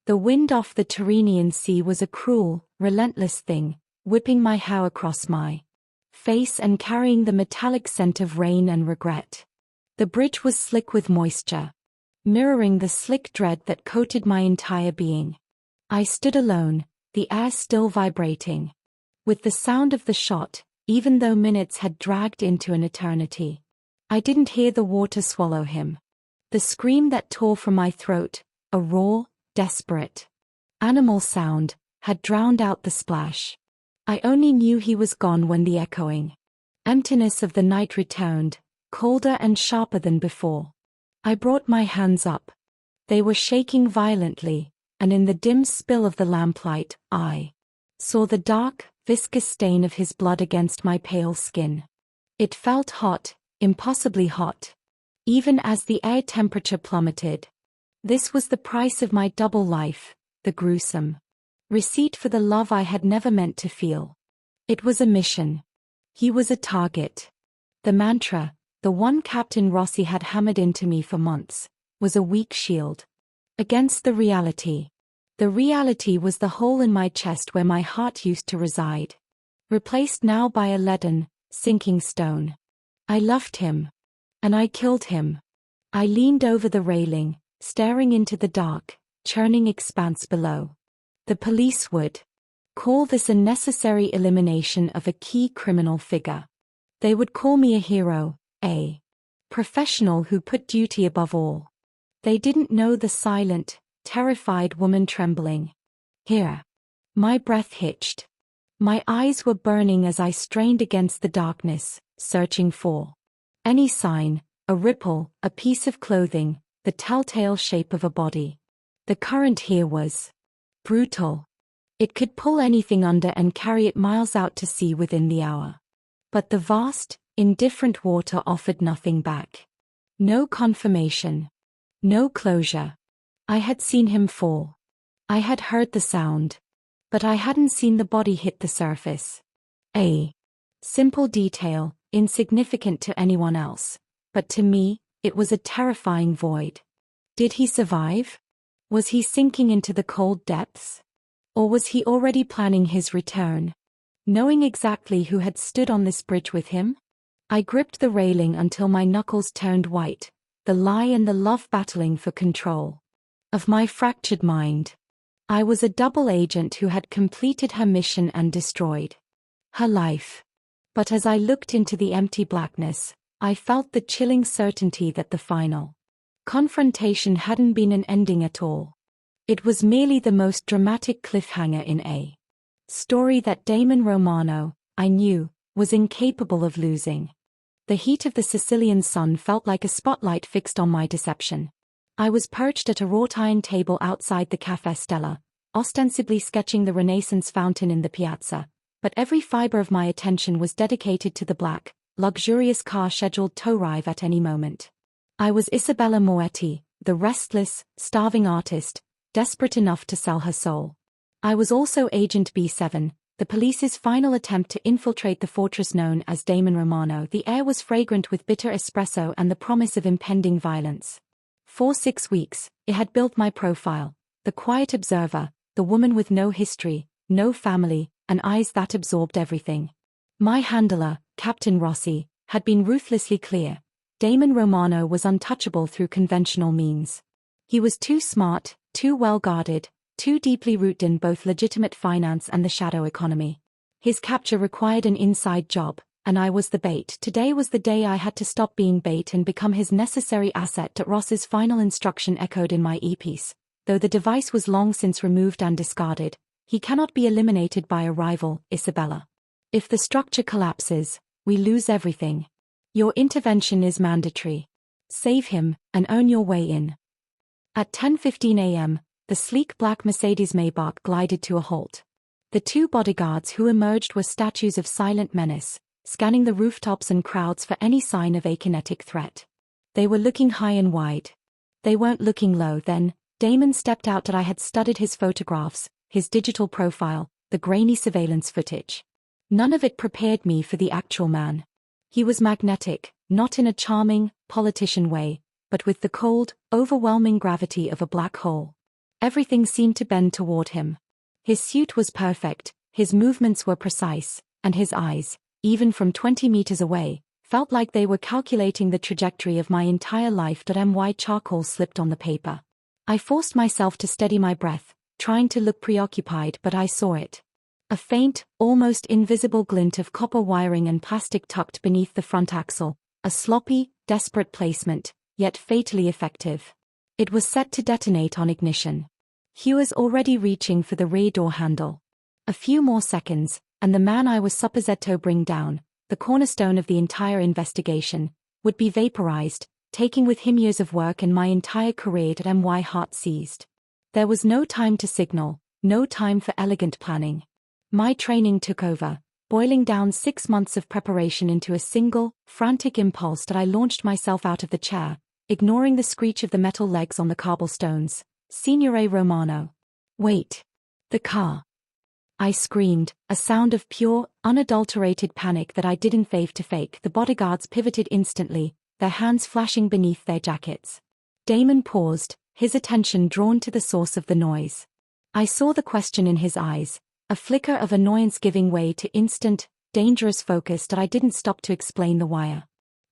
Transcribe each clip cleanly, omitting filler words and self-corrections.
The wind off the Tyrrhenian Sea was a cruel, relentless thing, whipping my hair across my face and carrying the metallic scent of rain and regret. The bridge was slick with moisture, mirroring the slick dread that coated my entire being. I stood alone, the air still vibrating with the sound of the shot, even though minutes had dragged into an eternity. I didn't hear the water swallow him. The scream that tore from my throat, a raw, desperate animal sound, had drowned out the splash. I only knew he was gone when the echoing emptiness of the night returned, colder and sharper than before. I brought my hands up. They were shaking violently, and in the dim spill of the lamplight, I saw the dark, viscous stain of his blood against my pale skin. It felt hot, impossibly hot, even as the air temperature plummeted. This was the price of my double life, the gruesome receipt for the love I had never meant to feel. It was a mission. He was a target. The mantra, the one Captain Rossi had hammered into me for months, was a weak shield against the reality. The reality was the hole in my chest where my heart used to reside, replaced now by a leaden, sinking stone. I loved him. And I killed him. I leaned over the railing, staring into the dark, churning expanse below. The police would call this a necessary elimination of a key criminal figure. They would call me a hero, a professional who put duty above all. They didn't know the silent, terrified woman trembling here. My breath hitched. My eyes were burning as I strained against the darkness, searching for any sign, a ripple, a piece of clothing, the telltale shape of a body. The current here was brutal. It could pull anything under and carry it miles out to sea within the hour. But the vast, indifferent water offered nothing back. No confirmation. No closure. I had seen him fall. I had heard the sound. But I hadn't seen the body hit the surface. A simple detail, insignificant to anyone else. But to me, it was a terrifying void. Did he survive? Was he sinking into the cold depths? Or was he already planning his return? Knowing exactly who had stood on this bridge with him? I gripped the railing until my knuckles turned white, the lie and the love battling for control of my fractured mind. I was a double agent who had completed her mission and destroyed her life. But as I looked into the empty blackness, I felt the chilling certainty that the final confrontation hadn't been an ending at all. It was merely the most dramatic cliffhanger in a story that Damon Romano, I knew, was incapable of losing. The heat of the Sicilian sun felt like a spotlight fixed on my deception. I was perched at a wrought iron table outside the Café Stella, ostensibly sketching the Renaissance fountain in the piazza, but every fiber of my attention was dedicated to the black, luxurious car scheduled to arrive at any moment. I was Isabella Moretti, the restless, starving artist, desperate enough to sell her soul. I was also Agent B7, the police's final attempt to infiltrate the fortress known as Damon Romano. The air was fragrant with bitter espresso and the promise of impending violence. For 6 weeks, it had built my profile, the quiet observer, the woman with no history, no family, and eyes that absorbed everything. My handler, Captain Rossi, had been ruthlessly clear. Damon Romano was untouchable through conventional means. He was too smart, too well-guarded, too deeply rooted in both legitimate finance and the shadow economy. His capture required an inside job, and I was the bait. Today was the day I had to stop being bait and become his necessary asset. Ross's final instruction echoed in my earpiece. Though the device was long since removed and discarded, he cannot be eliminated by a rival, Isabella. If the structure collapses, we lose everything. Your intervention is mandatory. Save him, and earn your way in. At 10:15 a.m., the sleek black Mercedes Maybach glided to a halt. The two bodyguards who emerged were statues of silent menace, scanning the rooftops and crowds for any sign of a kinetic threat. They were looking high and wide. They weren't looking low. Then, Damon stepped out. I had studied his photographs, his digital profile, the grainy surveillance footage. None of it prepared me for the actual man. He was magnetic, not in a charming, politician way, but with the cold, overwhelming gravity of a black hole. Everything seemed to bend toward him. His suit was perfect, his movements were precise, and his eyes, even from 20 meters away, felt like they were calculating the trajectory of my entire life. My charcoal slipped on the paper. I forced myself to steady my breath, trying to look preoccupied, but I saw it. A faint, almost invisible glint of copper wiring and plastic tucked beneath the front axle, a sloppy, desperate placement, yet fatally effective. It was set to detonate on ignition. He was already reaching for the rear door handle. A few more seconds, and the man I was supposed to bring down, the cornerstone of the entire investigation, would be vaporized, taking with him years of work and my entire career. My heart seized. There was no time to signal, no time for elegant planning. My training took over, boiling down 6 months of preparation into a single, frantic impulse. I launched myself out of the chair, ignoring the screech of the metal legs on the cobblestones. Signore Romano. Wait. The car. I screamed, a sound of pure, unadulterated panic that I didn't fake. The bodyguards pivoted instantly, their hands flashing beneath their jackets. Damon paused, his attention drawn to the source of the noise. I saw the question in his eyes, a flicker of annoyance giving way to instant, dangerous focus. I didn't stop to explain the wire.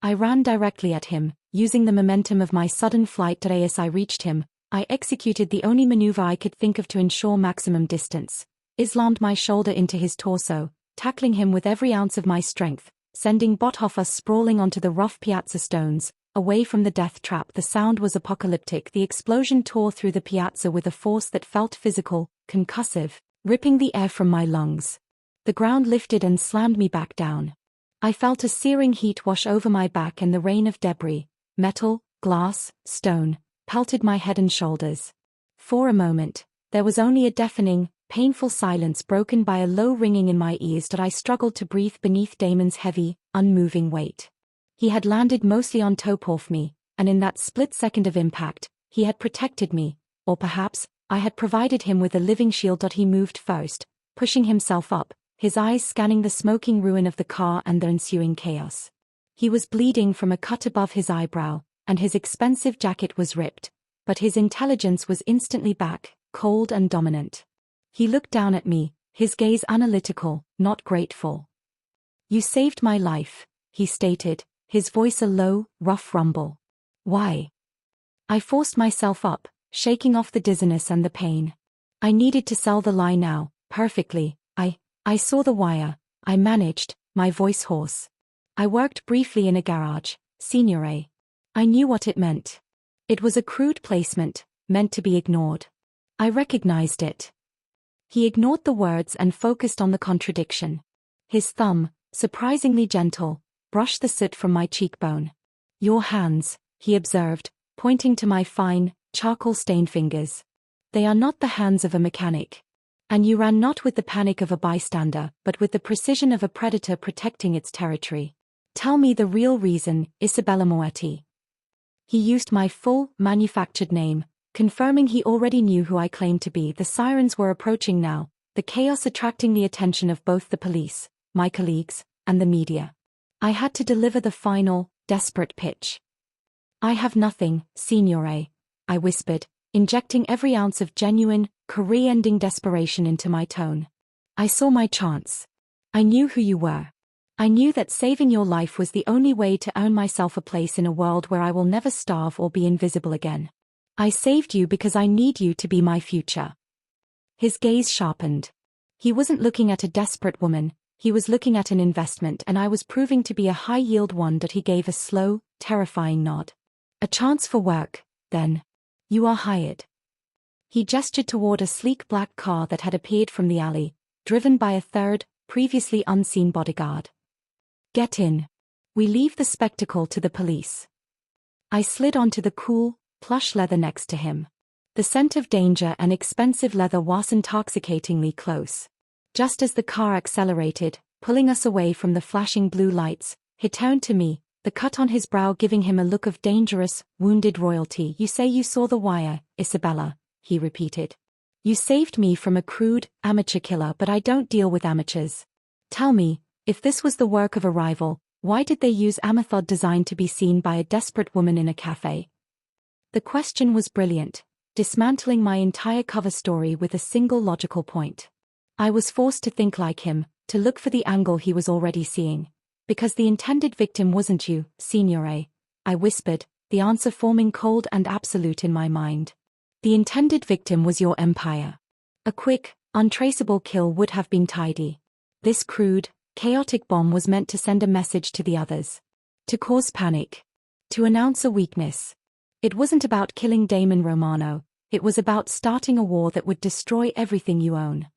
I ran directly at him, using the momentum of my sudden flight. As I reached him, I executed the only maneuver I could think of to ensure maximum distance. Slammed my shoulder into his torso, tackling him with every ounce of my strength, sending Bothofer sprawling onto the rough piazza stones, away from the death trap. The sound was apocalyptic. The explosion tore through the piazza with a force that felt physical, concussive, ripping the air from my lungs. The ground lifted and slammed me back down. I felt a searing heat wash over my back, and the rain of debris, metal, glass, stone, pelted my head and shoulders. For a moment, there was only a deafening, painful silence broken by a low ringing in my ears. I struggled to breathe beneath Damon's heavy, unmoving weight. He had landed mostly on top of me, and in that split second of impact, he had protected me, or perhaps, I had provided him with a living shield. He moved first, pushing himself up, his eyes scanning the smoking ruin of the car and the ensuing chaos. He was bleeding from a cut above his eyebrow, and his expensive jacket was ripped, but his intelligence was instantly back, cold and dominant. He looked down at me, his gaze analytical, not grateful. "You saved my life," he stated, his voice a low, rough rumble. "Why?" I forced myself up, shaking off the dizziness and the pain. I needed to sell the lie now, perfectly. I saw the wire, I managed, my voice hoarse. "I worked briefly in a garage, signore." I knew what it meant. It was a crude placement, meant to be ignored. I recognized it. He ignored the words and focused on the contradiction. His thumb, surprisingly gentle, brushed the soot from my cheekbone. "Your hands," he observed, pointing to my fine, charcoal-stained fingers. "They are not the hands of a mechanic. And you ran not with the panic of a bystander, but with the precision of a predator protecting its territory. Tell me the real reason, Isabella Moretti." He used my full, manufactured name, confirming he already knew who I claimed to be. The sirens were approaching now, the chaos attracting the attention of both the police, my colleagues, and the media. I had to deliver the final, desperate pitch. "I have nothing, signore," I whispered, injecting every ounce of genuine, career-ending desperation into my tone. "I saw my chance. I knew who you were. I knew that saving your life was the only way to earn myself a place in a world where I will never starve or be invisible again. I saved you because I need you to be my future." His gaze sharpened. He wasn't looking at a desperate woman, he was looking at an investment, and I was proving to be a high-yield one. He gave a slow, terrifying nod. "A chance for work, then. You are hired." He gestured toward a sleek black car that had appeared from the alley, driven by a third, previously unseen bodyguard. "Get in. We leave the spectacle to the police." I slid onto the cool, plush leather next to him. The scent of danger and expensive leather was intoxicatingly close. Just as the car accelerated, pulling us away from the flashing blue lights, he turned to me, the cut on his brow giving him a look of dangerous, wounded royalty. "You say you saw the wire, Isabella," he repeated. "You saved me from a crude, amateur killer, but I don't deal with amateurs. Tell me, if this was the work of a rival, why did they use a method designed to be seen by a desperate woman in a cafe?" The question was brilliant, dismantling my entire cover story with a single logical point. I was forced to think like him, to look for the angle he was already seeing. Because the intended victim wasn't you, Signore, I whispered, the answer forming cold and absolute in my mind. The intended victim was your empire. A quick, untraceable kill would have been tidy. This crude, chaotic bomb was meant to send a message to the others. To cause panic. To announce a weakness. It wasn't about killing Damon Romano, it was about starting a war that would destroy everything you own.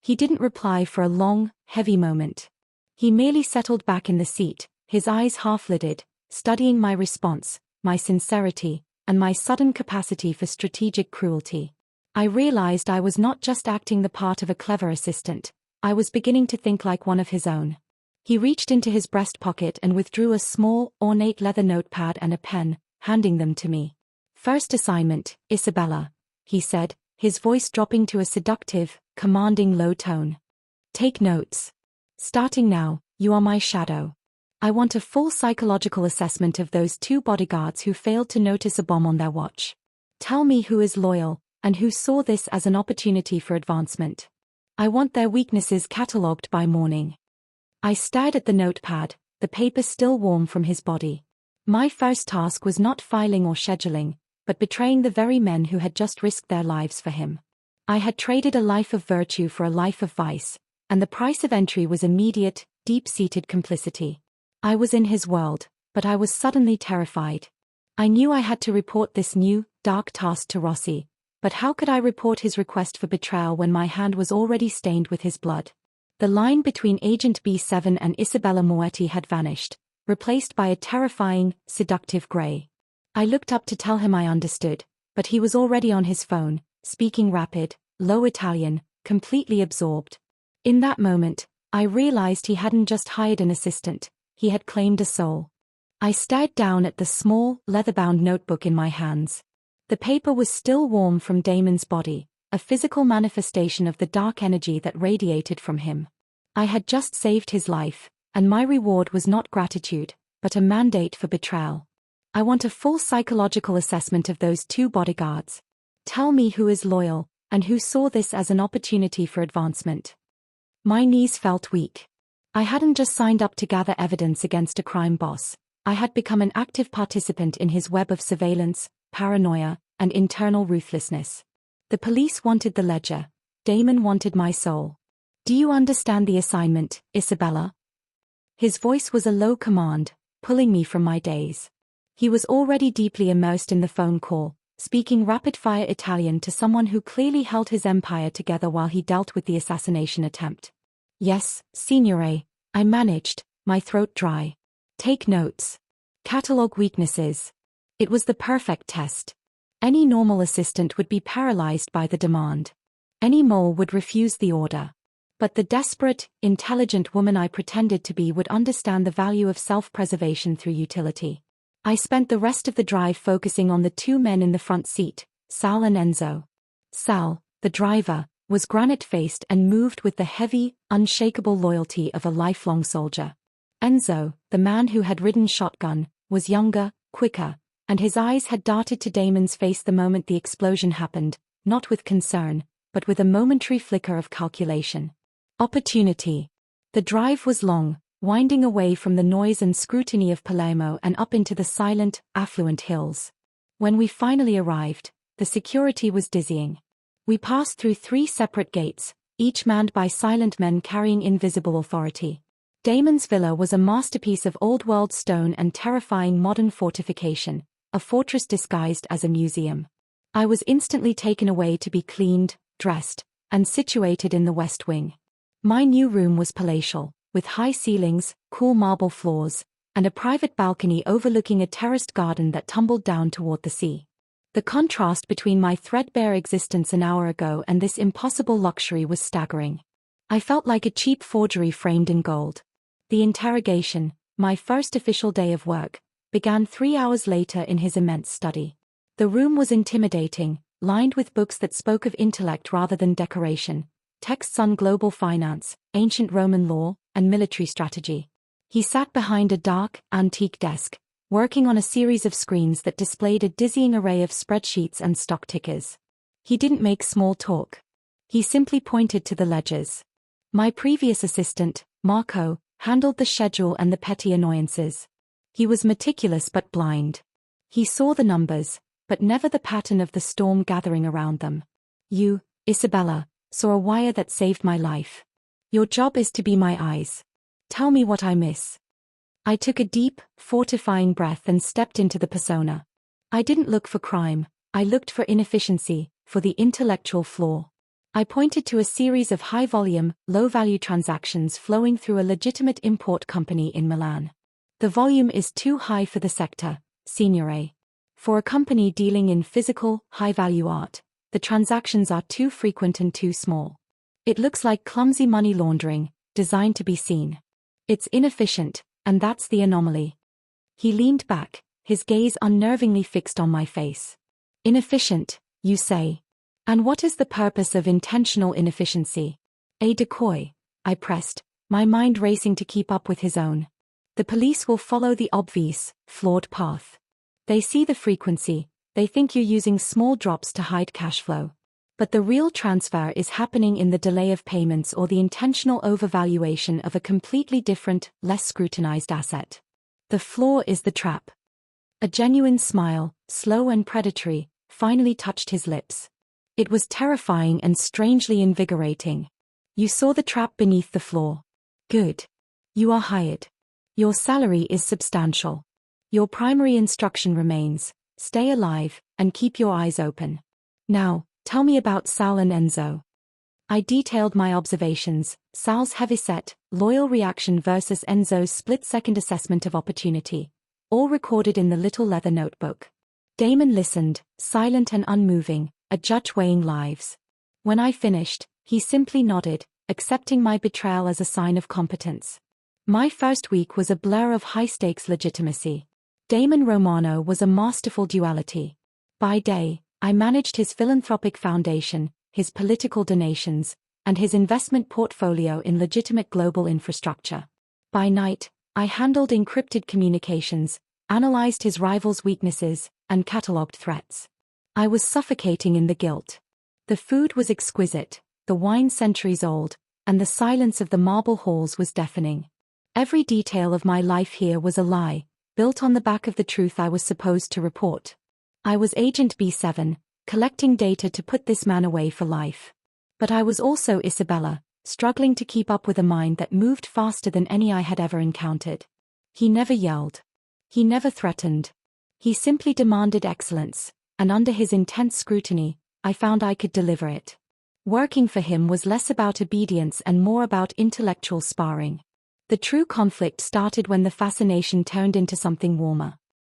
He didn't reply for a long, heavy moment. He merely settled back in the seat, his eyes half-lidded, studying my response, my sincerity, and my sudden capacity for strategic cruelty. I realized I was not just acting the part of a clever assistant, I was beginning to think like one of his own. He reached into his breast pocket and withdrew a small, ornate leather notepad and a pen, handing them to me. First assignment, Isabella, he said, his voice dropping to a seductive, commanding low tone. Take notes. Starting now, you are my shadow. I want a full psychological assessment of those 2 bodyguards who failed to notice a bomb on their watch. Tell me who is loyal, and who saw this as an opportunity for advancement. I want their weaknesses catalogued by morning. I stared at the notepad, the paper still warm from his body. My first task was not filing or scheduling, but betraying the very men who had just risked their lives for him. I had traded a life of virtue for a life of vice, and the price of entry was immediate, deep-seated complicity. I was in his world, but I was suddenly terrified. I knew I had to report this new, dark task to Rossi, but how could I report his request for betrayal when my hand was already stained with his blood? The line between Agent B7 and Isabella Moretti had vanished, replaced by a terrifying, seductive grey. I looked up to tell him I understood, but he was already on his phone, speaking rapid, low Italian, completely absorbed. In that moment, I realized he hadn't just hired an assistant, he had claimed a soul. I stared down at the small, leather-bound notebook in my hands. The paper was still warm from Damon's body, a physical manifestation of the dark energy that radiated from him. I had just saved his life, and my reward was not gratitude, but a mandate for betrayal. I want a full psychological assessment of those 2 bodyguards. Tell me who is loyal, and who saw this as an opportunity for advancement. My knees felt weak. I hadn't just signed up to gather evidence against a crime boss, I had become an active participant in his web of surveillance, paranoia, and internal ruthlessness. The police wanted the ledger, Damon wanted my soul. Do you understand the assignment, Isabella? His voice was a low command, pulling me from my daze. He was already deeply immersed in the phone call, speaking rapid-fire Italian to someone who clearly held his empire together while he dealt with the assassination attempt. Yes, Signore, I managed, my throat dry. Take notes. Catalog weaknesses. It was the perfect test. Any normal assistant would be paralyzed by the demand. Any mole would refuse the order. But the desperate, intelligent woman I pretended to be would understand the value of self-preservation through utility. I spent the rest of the drive focusing on the 2 men in the front seat, Sal and Enzo. Sal, the driver, was granite-faced and moved with the heavy, unshakable loyalty of a lifelong soldier. Enzo, the man who had ridden shotgun, was younger, quicker, and his eyes had darted to Damon's face the moment the explosion happened, not with concern, but with a momentary flicker of calculation. Opportunity. The drive was long, winding away from the noise and scrutiny of Palermo and up into the silent, affluent hills. When we finally arrived, the security was dizzying. We passed through 3 separate gates, each manned by silent men carrying invisible authority. Damon's villa was a masterpiece of old-world stone and terrifying modern fortification, a fortress disguised as a museum. I was instantly taken away to be cleaned, dressed, and situated in the West Wing. My new room was palatial, with high ceilings, cool marble floors, and a private balcony overlooking a terraced garden that tumbled down toward the sea. The contrast between my threadbare existence an hour ago and this impossible luxury was staggering. I felt like a cheap forgery framed in gold. The interrogation, my first official day of work, began 3 hours later in his immense study. The room was intimidating, lined with books that spoke of intellect rather than decoration, texts on global finance, ancient Roman law, and military strategy. He sat behind a dark, antique desk, working on a series of screens that displayed a dizzying array of spreadsheets and stock tickers. He didn't make small talk. He simply pointed to the ledgers. My previous assistant, Marco, handled the schedule and the petty annoyances. He was meticulous but blind. He saw the numbers, but never the pattern of the storm gathering around them. You, Isabella, saw a wire that saved my life. Your job is to be my eyes. Tell me what I miss. I took a deep, fortifying breath and stepped into the persona. I didn't look for crime, I looked for inefficiency, for the intellectual flaw. I pointed to a series of high-volume, low-value transactions flowing through a legitimate import company in Milan. The volume is too high for the sector, signore. For a company dealing in physical, high-value art, the transactions are too frequent and too small. It looks like clumsy money laundering, designed to be seen. It's inefficient, and that's the anomaly. He leaned back, his gaze unnervingly fixed on my face. Inefficient, you say? And what is the purpose of intentional inefficiency? A decoy, I pressed, my mind racing to keep up with his own. The police will follow the obvious, flawed path. They see the frequency, they think you're using small drops to hide cash flow. But the real transfer is happening in the delay of payments or the intentional overvaluation of a completely different, less scrutinized asset. The flaw is the trap. A genuine smile, slow and predatory, finally touched his lips. It was terrifying and strangely invigorating. You saw the trap beneath the flaw. Good. You are hired. Your salary is substantial. Your primary instruction remains, stay alive, and keep your eyes open. Now, tell me about Sal and Enzo. I detailed my observations, Sal's heavyset, loyal reaction versus Enzo's split-second assessment of opportunity, all recorded in the little leather notebook. Damon listened, silent and unmoving, a judge weighing lives. When I finished, he simply nodded, accepting my betrayal as a sign of competence. My first week was a blur of high-stakes legitimacy. Damon Romano was a masterful duality. By day, I managed his philanthropic foundation, his political donations, and his investment portfolio in legitimate global infrastructure. By night, I handled encrypted communications, analyzed his rivals' weaknesses, and catalogued threats. I was suffocating in the guilt. The food was exquisite, the wine centuries old, and the silence of the marble halls was deafening. Every detail of my life here was a lie, built on the back of the truth I was supposed to report. I was Agent B7, collecting data to put this man away for life. But I was also Isabella, struggling to keep up with a mind that moved faster than any I had ever encountered. He never yelled. He never threatened. He simply demanded excellence, and under his intense scrutiny, I found I could deliver it. Working for him was less about obedience and more about intellectual sparring. The true conflict started when the fascination turned into something warmer.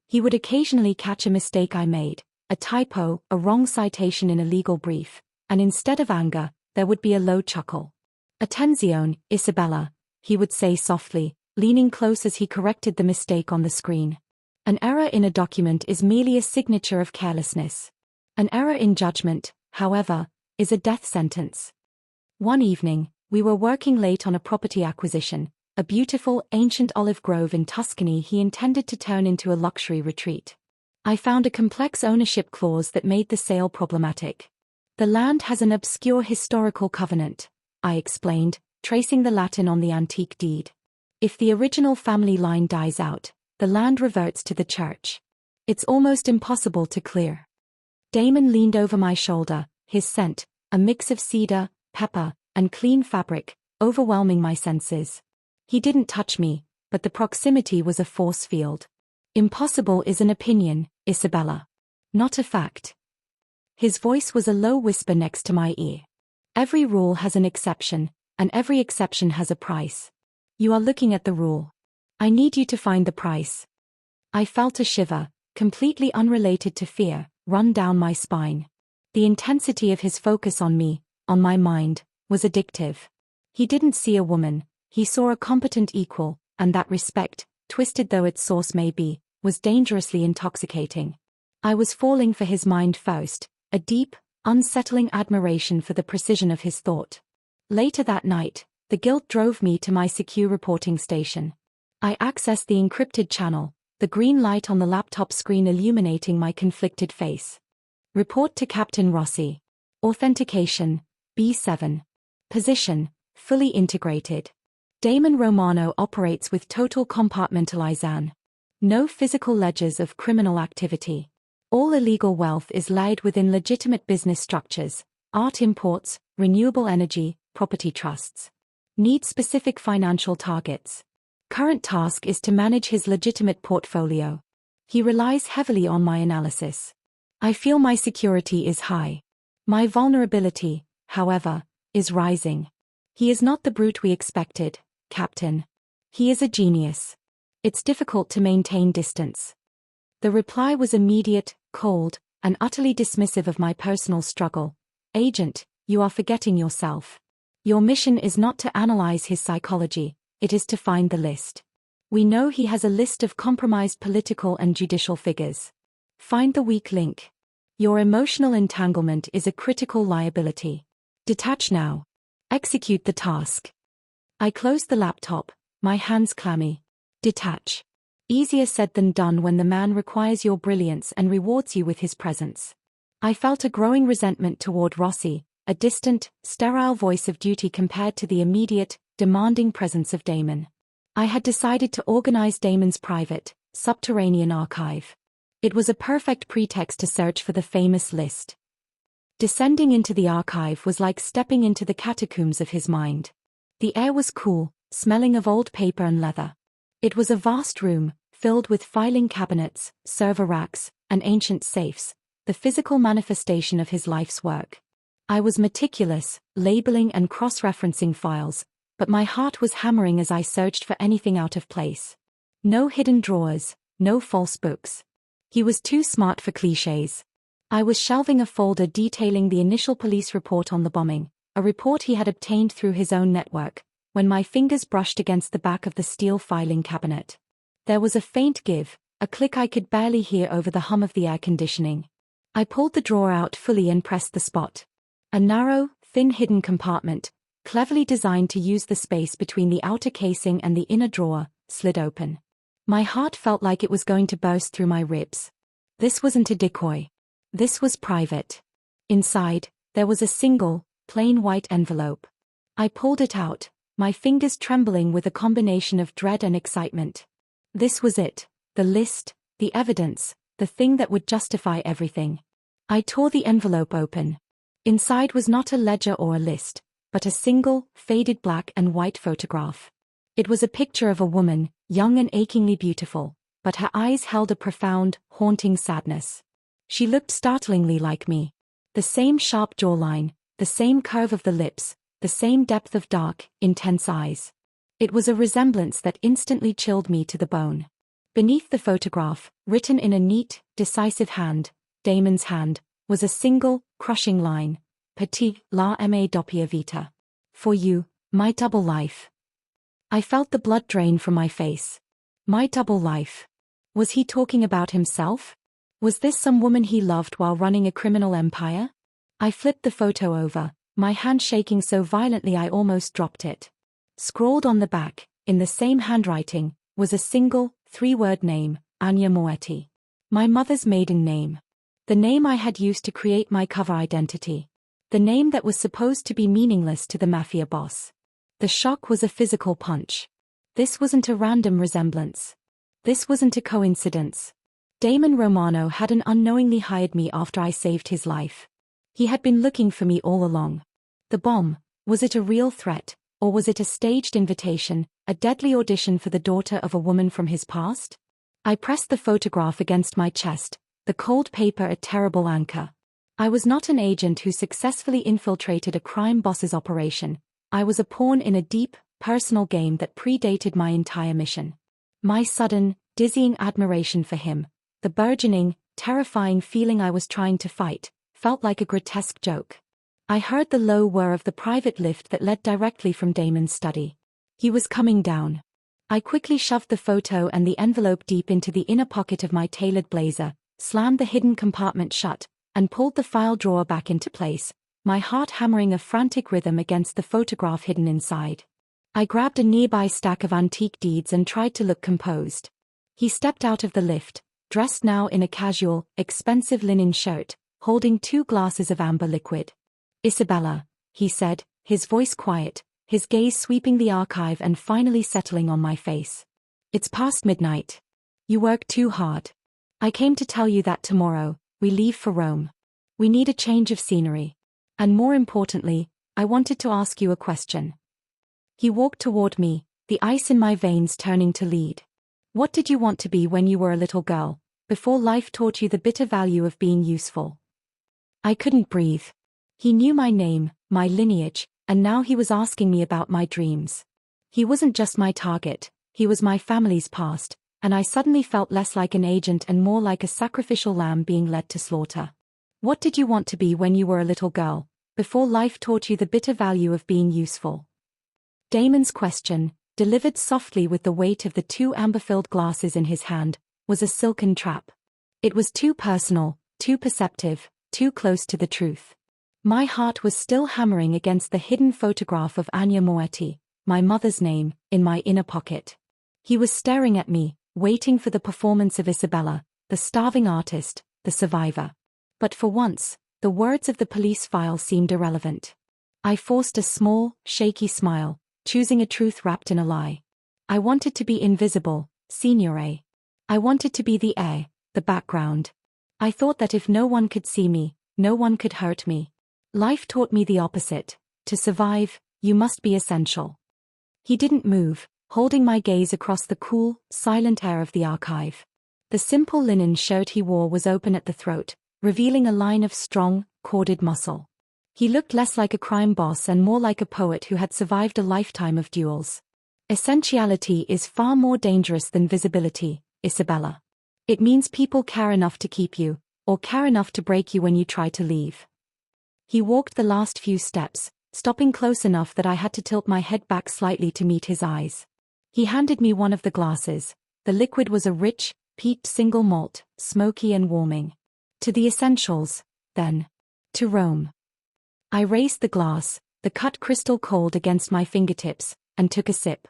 He would occasionally catch a mistake I made, a typo, a wrong citation in a legal brief, and instead of anger, there would be a low chuckle. Attenzione, Isabella, he would say softly, leaning close as he corrected the mistake on the screen. An error in a document is merely a signature of carelessness. An error in judgment, however, is a death sentence. One evening, we were working late on a property acquisition, a beautiful, ancient olive grove in Tuscany he intended to turn into a luxury retreat. I found a complex ownership clause that made the sale problematic. The land has an obscure historical covenant, I explained, tracing the Latin on the antique deed. If the original family line dies out, the land reverts to the church. It's almost impossible to clear. Damon leaned over my shoulder, his scent, a mix of cedar, pepper, and clean fabric, overwhelming my senses. He didn't touch me, but the proximity was a force field. Impossible is an opinion, Isabella. Not a fact. His voice was a low whisper next to my ear. Every rule has an exception, and every exception has a price. You are looking at the rule. I need you to find the price. I felt a shiver, completely unrelated to fear, run down my spine. The intensity of his focus on me, on my mind, was addictive. He didn't see a woman, he saw a competent equal, and that respect, twisted though its source may be, was dangerously intoxicating. I was falling for his mind first, a deep, unsettling admiration for the precision of his thought. Later that night, the guilt drove me to my secure reporting station. I accessed the encrypted channel, the green light on the laptop screen illuminating my conflicted face. Report to Captain Rossi. Authentication, B7. Position, fully integrated. Damon Romano operates with total compartmentalization. No physical ledgers of criminal activity. All illegal wealth is laid within legitimate business structures, art imports, renewable energy, property trusts. Needs specific financial targets. Current task is to manage his legitimate portfolio. He relies heavily on my analysis. I feel my security is high. My vulnerability, however, is rising. He is not the brute we expected, Captain. He is a genius. It's difficult to maintain distance. The reply was immediate, cold, and utterly dismissive of my personal struggle. Agent, you are forgetting yourself. Your mission is not to analyze his psychology, it is to find the list. We know he has a list of compromised political and judicial figures. Find the weak link. Your emotional entanglement is a critical liability. Detach now. Execute the task. I closed the laptop, my hands clammy. Detach. Easier said than done when the man requires your brilliance and rewards you with his presence. I felt a growing resentment toward Rossi, a distant, sterile voice of duty compared to the immediate, demanding presence of Damon. I had decided to organize Damon's private, subterranean archive. It was a perfect pretext to search for the famous list. Descending into the archive was like stepping into the catacombs of his mind. The air was cool, smelling of old paper and leather. It was a vast room, filled with filing cabinets, server racks, and ancient safes, the physical manifestation of his life's work. I was meticulous, labeling and cross-referencing files, but my heart was hammering as I searched for anything out of place. No hidden drawers, no false books. He was too smart for clichés. I was shelving a folder detailing the initial police report on the bombing, a report he had obtained through his own network, when my fingers brushed against the back of the steel filing cabinet. There was a faint give, a click I could barely hear over the hum of the air conditioning. I pulled the drawer out fully and pressed the spot. A narrow, thin hidden compartment, cleverly designed to use the space between the outer casing and the inner drawer, slid open. My heart felt like it was going to burst through my ribs. This wasn't a decoy. This was private. Inside, there was a single, plain white envelope. I pulled it out, my fingers trembling with a combination of dread and excitement. This was it, the list, the evidence, the thing that would justify everything. I tore the envelope open. Inside was not a ledger or a list, but a single, faded black and white photograph. It was a picture of a woman, young and achingly beautiful, but her eyes held a profound, haunting sadness. She looked startlingly like me. The same sharp jawline, the same curve of the lips, the same depth of dark, intense eyes. It was a resemblance that instantly chilled me to the bone. Beneath the photograph, written in a neat, decisive hand, Damon's hand, was a single, crushing line. Petit, la ma doppia vita. For you, my double life. I felt the blood drain from my face. My double life. Was he talking about himself? Was this some woman he loved while running a criminal empire? I flipped the photo over, my hand shaking so violently I almost dropped it. Scrawled on the back, in the same handwriting, was a single, three-word name, Isabella Moretti. My mother's maiden name. The name I had used to create my cover identity. The name that was supposed to be meaningless to the Mafia boss. The shock was a physical punch. This wasn't a random resemblance. This wasn't a coincidence. Damon Romano hadn't unknowingly hired me after I saved his life. He had been looking for me all along. The bomb, was it a real threat, or was it a staged invitation, a deadly audition for the daughter of a woman from his past? I pressed the photograph against my chest, the cold paper a terrible anchor. I was not an agent who successfully infiltrated a crime boss's operation. I was a pawn in a deep, personal game that predated my entire mission. My sudden, dizzying admiration for him, the burgeoning, terrifying feeling I was trying to fight, felt like a grotesque joke. I heard the low whir of the private lift that led directly from Damon's study. He was coming down. I quickly shoved the photo and the envelope deep into the inner pocket of my tailored blazer, slammed the hidden compartment shut, and pulled the file drawer back into place, my heart hammering a frantic rhythm against the photograph hidden inside. I grabbed a nearby stack of antique deeds and tried to look composed. He stepped out of the lift, dressed now in a casual, expensive linen shirt, holding 2 glasses of amber liquid. "Isabella," he said, his voice quiet, his gaze sweeping the archive and finally settling on my face. "It's past midnight. You work too hard. I came to tell you that tomorrow, we leave for Rome. We need a change of scenery. And more importantly, I wanted to ask you a question." He walked toward me, the ice in my veins turning to lead. "What did you want to be when you were a little girl, before life taught you the bitter value of being useful?" I couldn't breathe. He knew my name, my lineage, and now he was asking me about my dreams. He wasn't just my target, he was my family's past, and I suddenly felt less like an agent and more like a sacrificial lamb being led to slaughter. "What did you want to be when you were a little girl, before life taught you the bitter value of being useful?" Damon's question, delivered softly with the weight of the 2 amber-filled glasses in his hand, was a silken trap. It was too personal, too perceptive, too close to the truth. My heart was still hammering against the hidden photograph of Anya Moretti, my mother's name, in my inner pocket. He was staring at me, waiting for the performance of Isabella, the starving artist, the survivor. But for once, the words of the police file seemed irrelevant. I forced a small, shaky smile, choosing a truth wrapped in a lie. I wanted to be invisible, Signore. I wanted to be the air, the background. I thought that if no one could see me, no one could hurt me. Life taught me the opposite. To survive, you must be essential. He didn't move, holding my gaze across the cool, silent air of the archive. The simple linen shirt he wore was open at the throat, revealing a line of strong, corded muscle. He looked less like a crime boss and more like a poet who had survived a lifetime of duels. "Essentiality is far more dangerous than visibility, Isabella. It means people care enough to keep you, or care enough to break you when you try to leave." He walked the last few steps, stopping close enough that I had to tilt my head back slightly to meet his eyes. He handed me one of the glasses. The liquid was a rich, peat single malt, smoky and warming. "To the essentials, then. To Rome." I raised the glass, the cut crystal cold against my fingertips, and took a sip.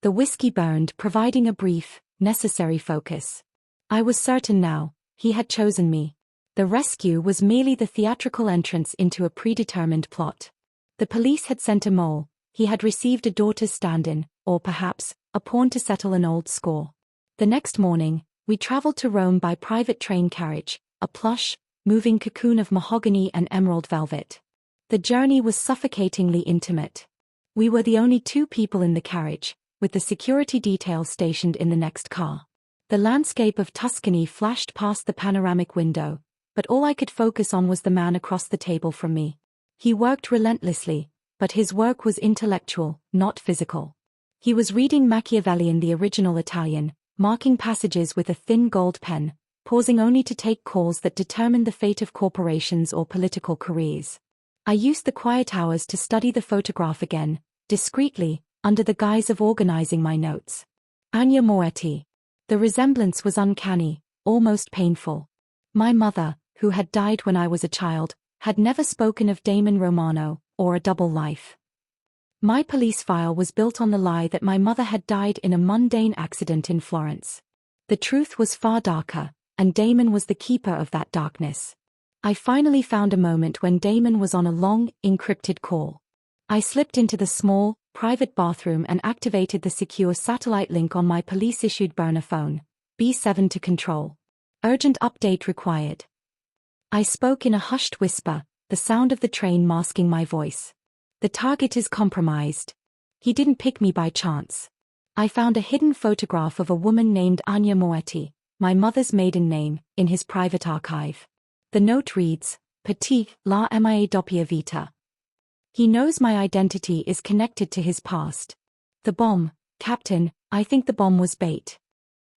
The whiskey burned, providing a brief, necessary focus. I was certain now, he had chosen me. The rescue was merely the theatrical entrance into a predetermined plot. The police had sent a mole, he had received a daughter's stand-in, or perhaps, a pawn to settle an old score. The next morning, we traveled to Rome by private train carriage, a plush, moving cocoon of mahogany and emerald velvet. The journey was suffocatingly intimate. We were the only 2 people in the carriage, with the security detail stationed in the next car. The landscape of Tuscany flashed past the panoramic window, but all I could focus on was the man across the table from me. He worked relentlessly, but his work was intellectual, not physical. He was reading Machiavelli in the original Italian, marking passages with a thin gold pen, pausing only to take calls that determined the fate of corporations or political careers. I used the quiet hours to study the photograph again, discreetly, under the guise of organizing my notes. Anya Moretti. The resemblance was uncanny, almost painful. My mother, who had died when I was a child, had never spoken of Damon Romano, or a double life. My police file was built on the lie that my mother had died in a mundane accident in Florence. The truth was far darker, and Damon was the keeper of that darkness. I finally found a moment when Damon was on a long, encrypted call. I slipped into the small, private bathroom and activated the secure satellite link on my police-issued burner phone, B7 to control. "Urgent update required." I spoke in a hushed whisper, the sound of the train masking my voice. "The target is compromised." He didn't pick me by chance. I found a hidden photograph of a woman named Anya Moretti, my mother's maiden name, in his private archive. The note reads, "Petit, la mia doppia vita." He knows my identity is connected to his past. "The bomb, Captain, I think the bomb was bait."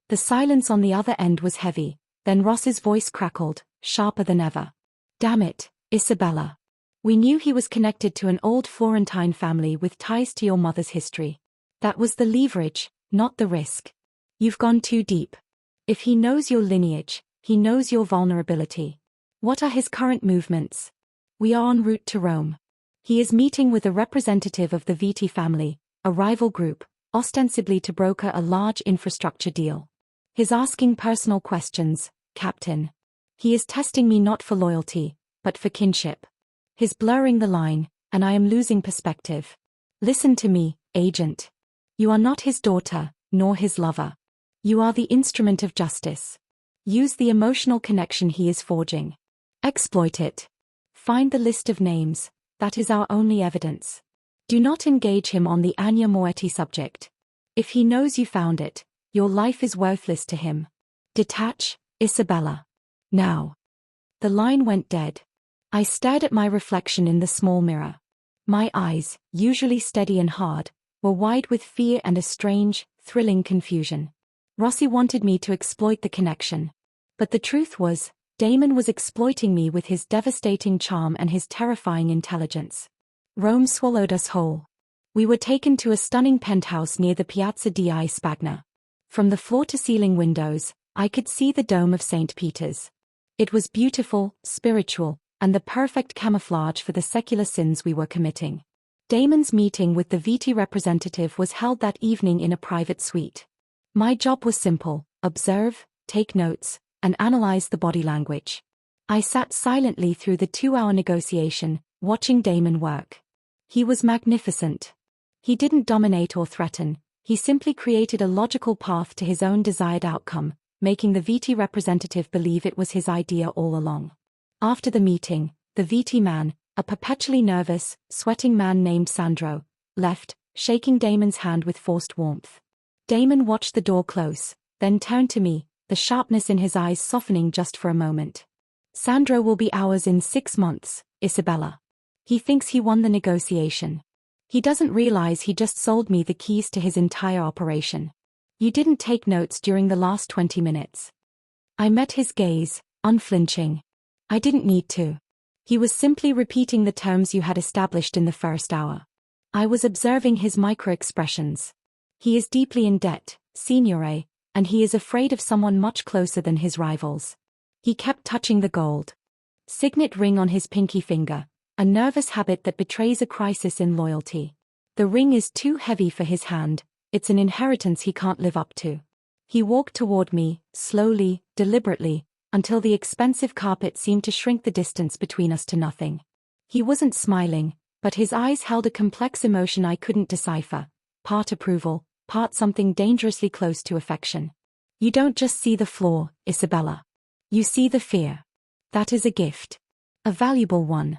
The silence on the other end was heavy, then Ross's voice crackled, sharper than ever. "Damn it, Isabella. We knew he was connected to an old Florentine family with ties to your mother's history. That was the leverage, not the risk. You've gone too deep. If he knows your lineage, he knows your vulnerability. What are his current movements?" "We are en route to Rome. He is meeting with a representative of the Viti family, a rival group, ostensibly to broker a large infrastructure deal." He's asking personal questions, Captain. He is testing me not for loyalty, but for kinship. He's blurring the line, and I am losing perspective. Listen to me, Agent. You are not his daughter, nor his lover. You are the instrument of justice. Use the emotional connection he is forging. Exploit it. Find the list of names, that is our only evidence. Do not engage him on the Anya Moretti subject. If he knows you found it, your life is worthless to him. Detach, Isabella. Now. The line went dead. I stared at my reflection in the small mirror. My eyes, usually steady and hard, were wide with fear and a strange, thrilling confusion. Rossi wanted me to exploit the connection. But the truth was, Damon was exploiting me with his devastating charm and his terrifying intelligence. Rome swallowed us whole. We were taken to a stunning penthouse near the Piazza di Spagna. From the floor-to-ceiling windows, I could see the dome of St. Peter's. It was beautiful, spiritual, and the perfect camouflage for the secular sins we were committing. Damon's meeting with the VT representative was held that evening in a private suite. My job was simple: observe, take notes, and analyze the body language. I sat silently through the 2-hour negotiation, watching Damon work. He was magnificent. He didn't dominate or threaten, he simply created a logical path to his own desired outcome, making the VT representative believe it was his idea all along. After the meeting, the VT man, a perpetually nervous, sweating man named Sandro, left, shaking Damon's hand with forced warmth. Damon watched the door close, then turned to me, the sharpness in his eyes softening just for a moment. Sandro will be ours in 6 months, Isabella. He thinks he won the negotiation. He doesn't realize he just sold me the keys to his entire operation. You didn't take notes during the last 20 minutes. I met his gaze, unflinching. I didn't need to. He was simply repeating the terms you had established in the first hour. I was observing his micro-expressions. He is deeply in debt, Signore, and he is afraid of someone much closer than his rivals. He kept touching the gold signet ring on his pinky finger, a nervous habit that betrays a crisis in loyalty. The ring is too heavy for his hand, it's an inheritance he can't live up to. He walked toward me, slowly, deliberately, until the expensive carpet seemed to shrink the distance between us to nothing. He wasn't smiling, but his eyes held a complex emotion I couldn't decipher, part approval, part something dangerously close to affection. You don't just see the flaw, Isabella. You see the fear. That is a gift. A valuable one.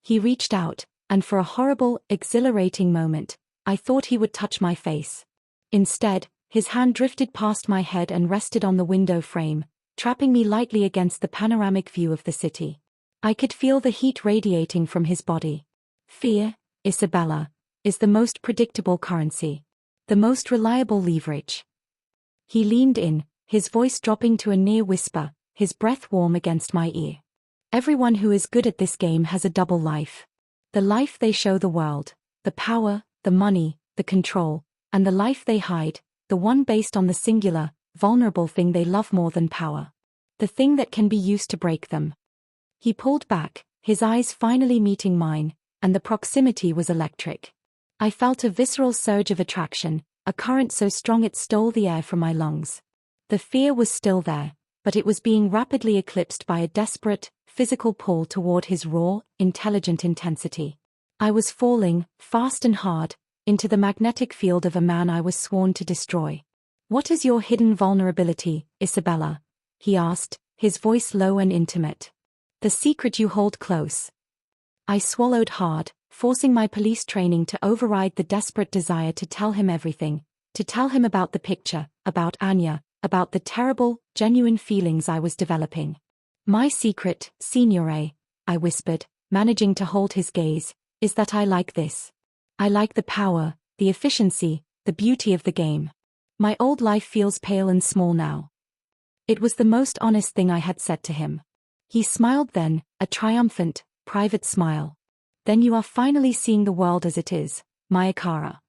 He reached out, and for a horrible, exhilarating moment, I thought he would touch my face. Instead, his hand drifted past my head and rested on the window frame, trapping me lightly against the panoramic view of the city. I could feel the heat radiating from his body. Fear, Isabella, is the most predictable currency. The most reliable leverage. He leaned in, his voice dropping to a near whisper, his breath warm against my ear. Everyone who is good at this game has a double life. The life they show the world, the power, the money, the control, and the life they hide, the one based on the singular, vulnerable thing they love more than power. The thing that can be used to break them. He pulled back, his eyes finally meeting mine, and the proximity was electric. I felt a visceral surge of attraction, a current so strong it stole the air from my lungs. The fear was still there, but it was being rapidly eclipsed by a desperate, physical pull toward his raw, intelligent intensity. I was falling, fast and hard, into the magnetic field of a man I was sworn to destroy. "What is your hidden vulnerability, Isabella?" he asked, his voice low and intimate. "The secret you hold close." I swallowed hard, forcing my police training to override the desperate desire to tell him everything, to tell him about the picture, about Anya, about the terrible, genuine feelings I was developing. "My secret, Signore," I whispered, managing to hold his gaze, "is that I like this. I like the power, the efficiency, the beauty of the game. My old life feels pale and small now." It was the most honest thing I had said to him. He smiled then, a triumphant, private smile. "Then you are finally seeing the world as it is, my Akara."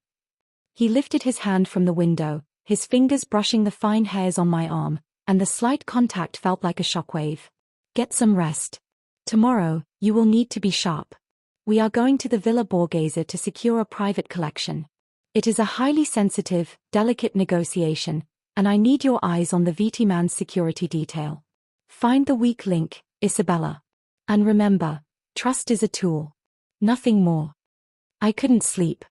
He lifted his hand from the window, his fingers brushing the fine hairs on my arm, and the slight contact felt like a shockwave. "Get some rest. Tomorrow, you will need to be sharp. We are going to the Villa Borghese to secure a private collection. It is a highly sensitive, delicate negotiation, And I need your eyes on the VT man's security detail. Find the weak link, Isabella. And remember, trust is a tool. Nothing more. I couldn't sleep.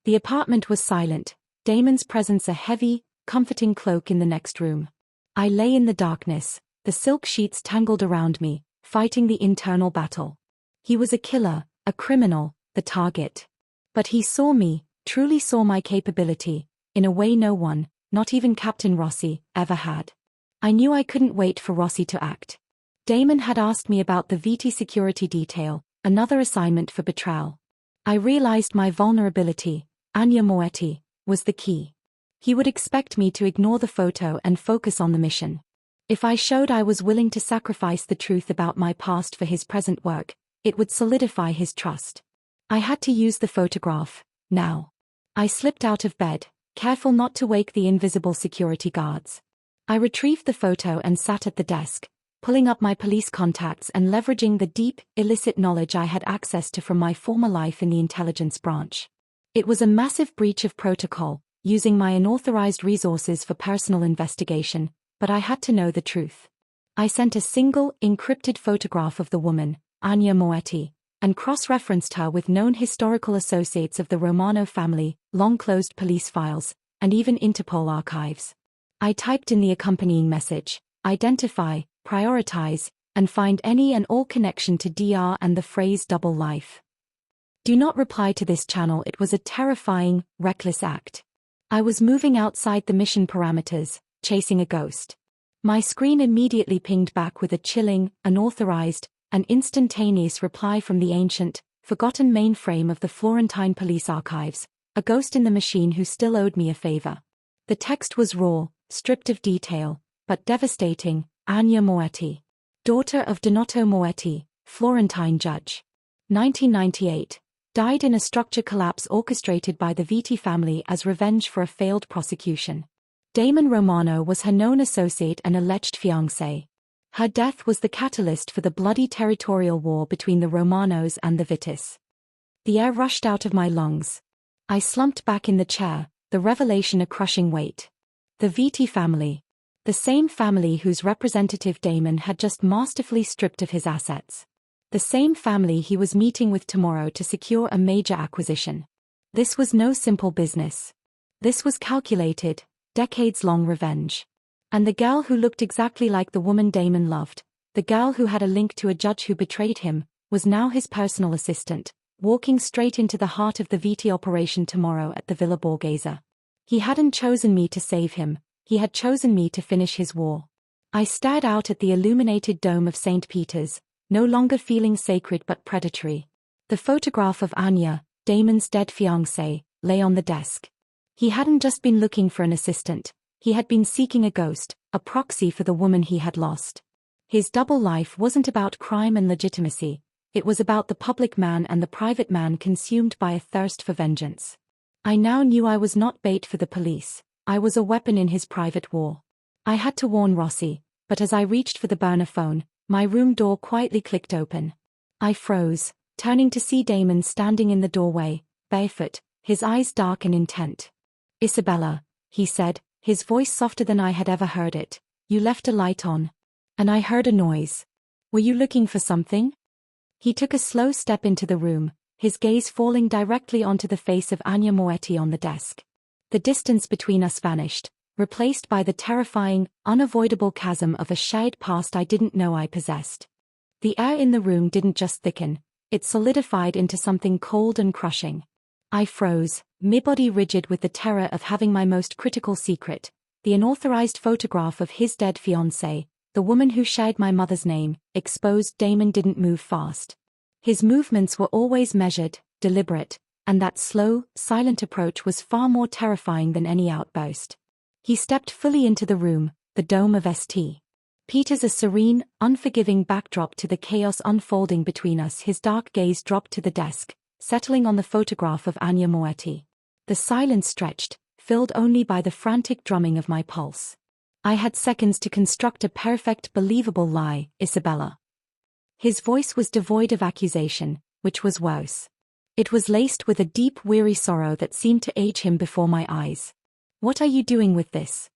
The apartment was silent, Damon's presence a heavy, comforting cloak in the next room. I lay in the darkness, the silk sheets tangled around me, fighting the internal battle. He was a killer, a criminal, the target. But he saw me, truly saw my capability, in a way no one, not even Captain Rossi, ever had. I knew I couldn't wait for Rossi to act. Damon had asked me about the VT security detail, another assignment for Betrayal. I realized my vulnerability, Isabella Moretti, was the key. He would expect me to ignore the photo and focus on the mission. If I showed I was willing to sacrifice the truth about my past for his present work, it would solidify his trust. I had to use the photograph, now. I slipped out of bed, careful not to wake the invisible security guards. I retrieved the photo and sat at the desk, pulling up my police contacts and leveraging the deep, illicit knowledge I had access to from my former life in the intelligence branch. It was a massive breach of protocol, using my unauthorized resources for personal investigation, but I had to know the truth. I sent a single, encrypted photograph of the woman, Isabella Moretti, and cross-referenced her with known historical associates of the Romano family, long-closed police files, and even Interpol archives. I typed in the accompanying message, identify, prioritize, and find any and all connection to DR and the phrase double life. Do not reply to this channel. It was a terrifying, reckless act. I was moving outside the mission parameters, chasing a ghost. My screen immediately pinged back with a chilling, unauthorized, and instantaneous reply from the ancient, forgotten mainframe of the Florentine police archives, a ghost in the machine who still owed me a favor. The text was raw, stripped of detail, but devastating. Isabella Moretti, daughter of Donato Moretti, Florentine judge. 1998. Died in a structure collapse orchestrated by the VT family as revenge for a failed prosecution. Damon Romano was her known associate and alleged fiancé. Her death was the catalyst for the bloody territorial war between the Romanos and the Vitis. The air rushed out of my lungs. I slumped back in the chair, the revelation a crushing weight. The VT family. The same family whose representative Damon had just masterfully stripped of his assets. The same family he was meeting with tomorrow to secure a major acquisition. This was no simple business. This was calculated, decades-long revenge. And the girl who looked exactly like the woman Damon loved, the girl who had a link to a judge who betrayed him, was now his personal assistant, walking straight into the heart of the VT operation tomorrow at the Villa Borghese. He hadn't chosen me to save him, he had chosen me to finish his war. I stared out at the illuminated dome of St. Peter's, no longer feeling sacred but predatory. The photograph of Anya, Damon's dead fiancée, lay on the desk. He hadn't just been looking for an assistant, he had been seeking a ghost, a proxy for the woman he had lost. His double life wasn't about crime and legitimacy, it was about the public man and the private man consumed by a thirst for vengeance. I now knew I was not bait for the police, I was a weapon in his private war. I had to warn Rossi, but as I reached for the burner phone, my room door quietly clicked open. I froze, turning to see Damon standing in the doorway, barefoot, his eyes dark and intent. "Isabella," he said, his voice softer than I had ever heard it, "you left a light on. And I heard a noise. Were you looking for something?" He took a slow step into the room, his gaze falling directly onto the face of Isabella Moretti on the desk. The distance between us vanished, replaced by the terrifying, unavoidable chasm of a shared past I didn't know I possessed. The air in the room didn't just thicken, it solidified into something cold and crushing. I froze, my body rigid with the terror of having my most critical secret, the unauthorized photograph of his dead fiancée, the woman who shared my mother's name, exposed. Damon didn't move fast. His movements were always measured, deliberate, and that slow, silent approach was far more terrifying than any outburst. He stepped fully into the room, the dome of St. Peter's a serene, unforgiving backdrop to the chaos unfolding between us. His dark gaze dropped to the desk, settling on the photograph of Isabella Moretti. The silence stretched, filled only by the frantic drumming of my pulse. I had seconds to construct a perfect, believable lie, Isabella. His voice was devoid of accusation, which was worse. It was laced with a deep, weary sorrow that seemed to age him before my eyes. "What are you doing with this?"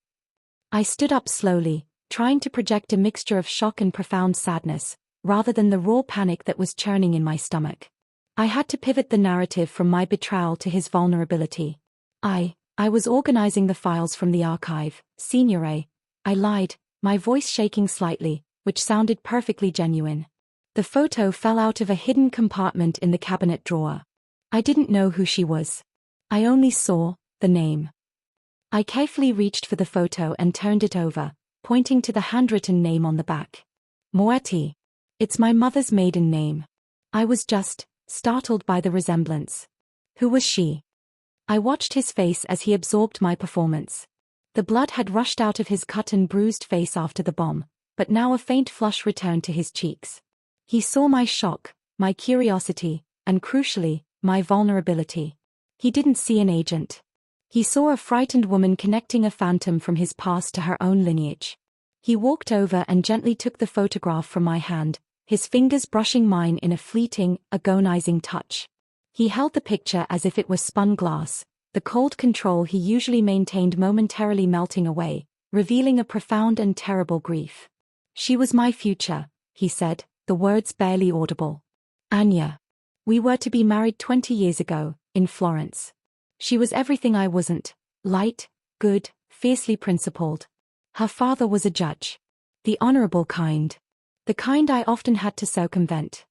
I stood up slowly, trying to project a mixture of shock and profound sadness, rather than the raw panic that was churning in my stomach. I had to pivot the narrative from my betrayal to his vulnerability. I was organizing the files from the archive, Signore. I lied, my voice shaking slightly, which sounded perfectly genuine. The photo fell out of a hidden compartment in the cabinet drawer. I didn't know who she was. I only saw the name. I carefully reached for the photo and turned it over, pointing to the handwritten name on the back. Moretti. It's my mother's maiden name. I was just startled by the resemblance. Who was she? I watched his face as he absorbed my performance. The blood had rushed out of his cut and bruised face after the bomb, but now a faint flush returned to his cheeks. He saw my shock, my curiosity, and crucially, my vulnerability. He didn't see an agent. He saw a frightened woman connecting a phantom from his past to her own lineage. He walked over and gently took the photograph from my hand, his fingers brushing mine in a fleeting, agonizing touch. He held the picture as if it was spun glass, the cold control he usually maintained momentarily melting away, revealing a profound and terrible grief. She was my future, he said, the words barely audible. Anya. We were to be married 20 years ago, in Florence. She was everything I wasn't: light, good, fiercely principled. Her father was a judge. The honorable kind. The kind I often had to circumvent.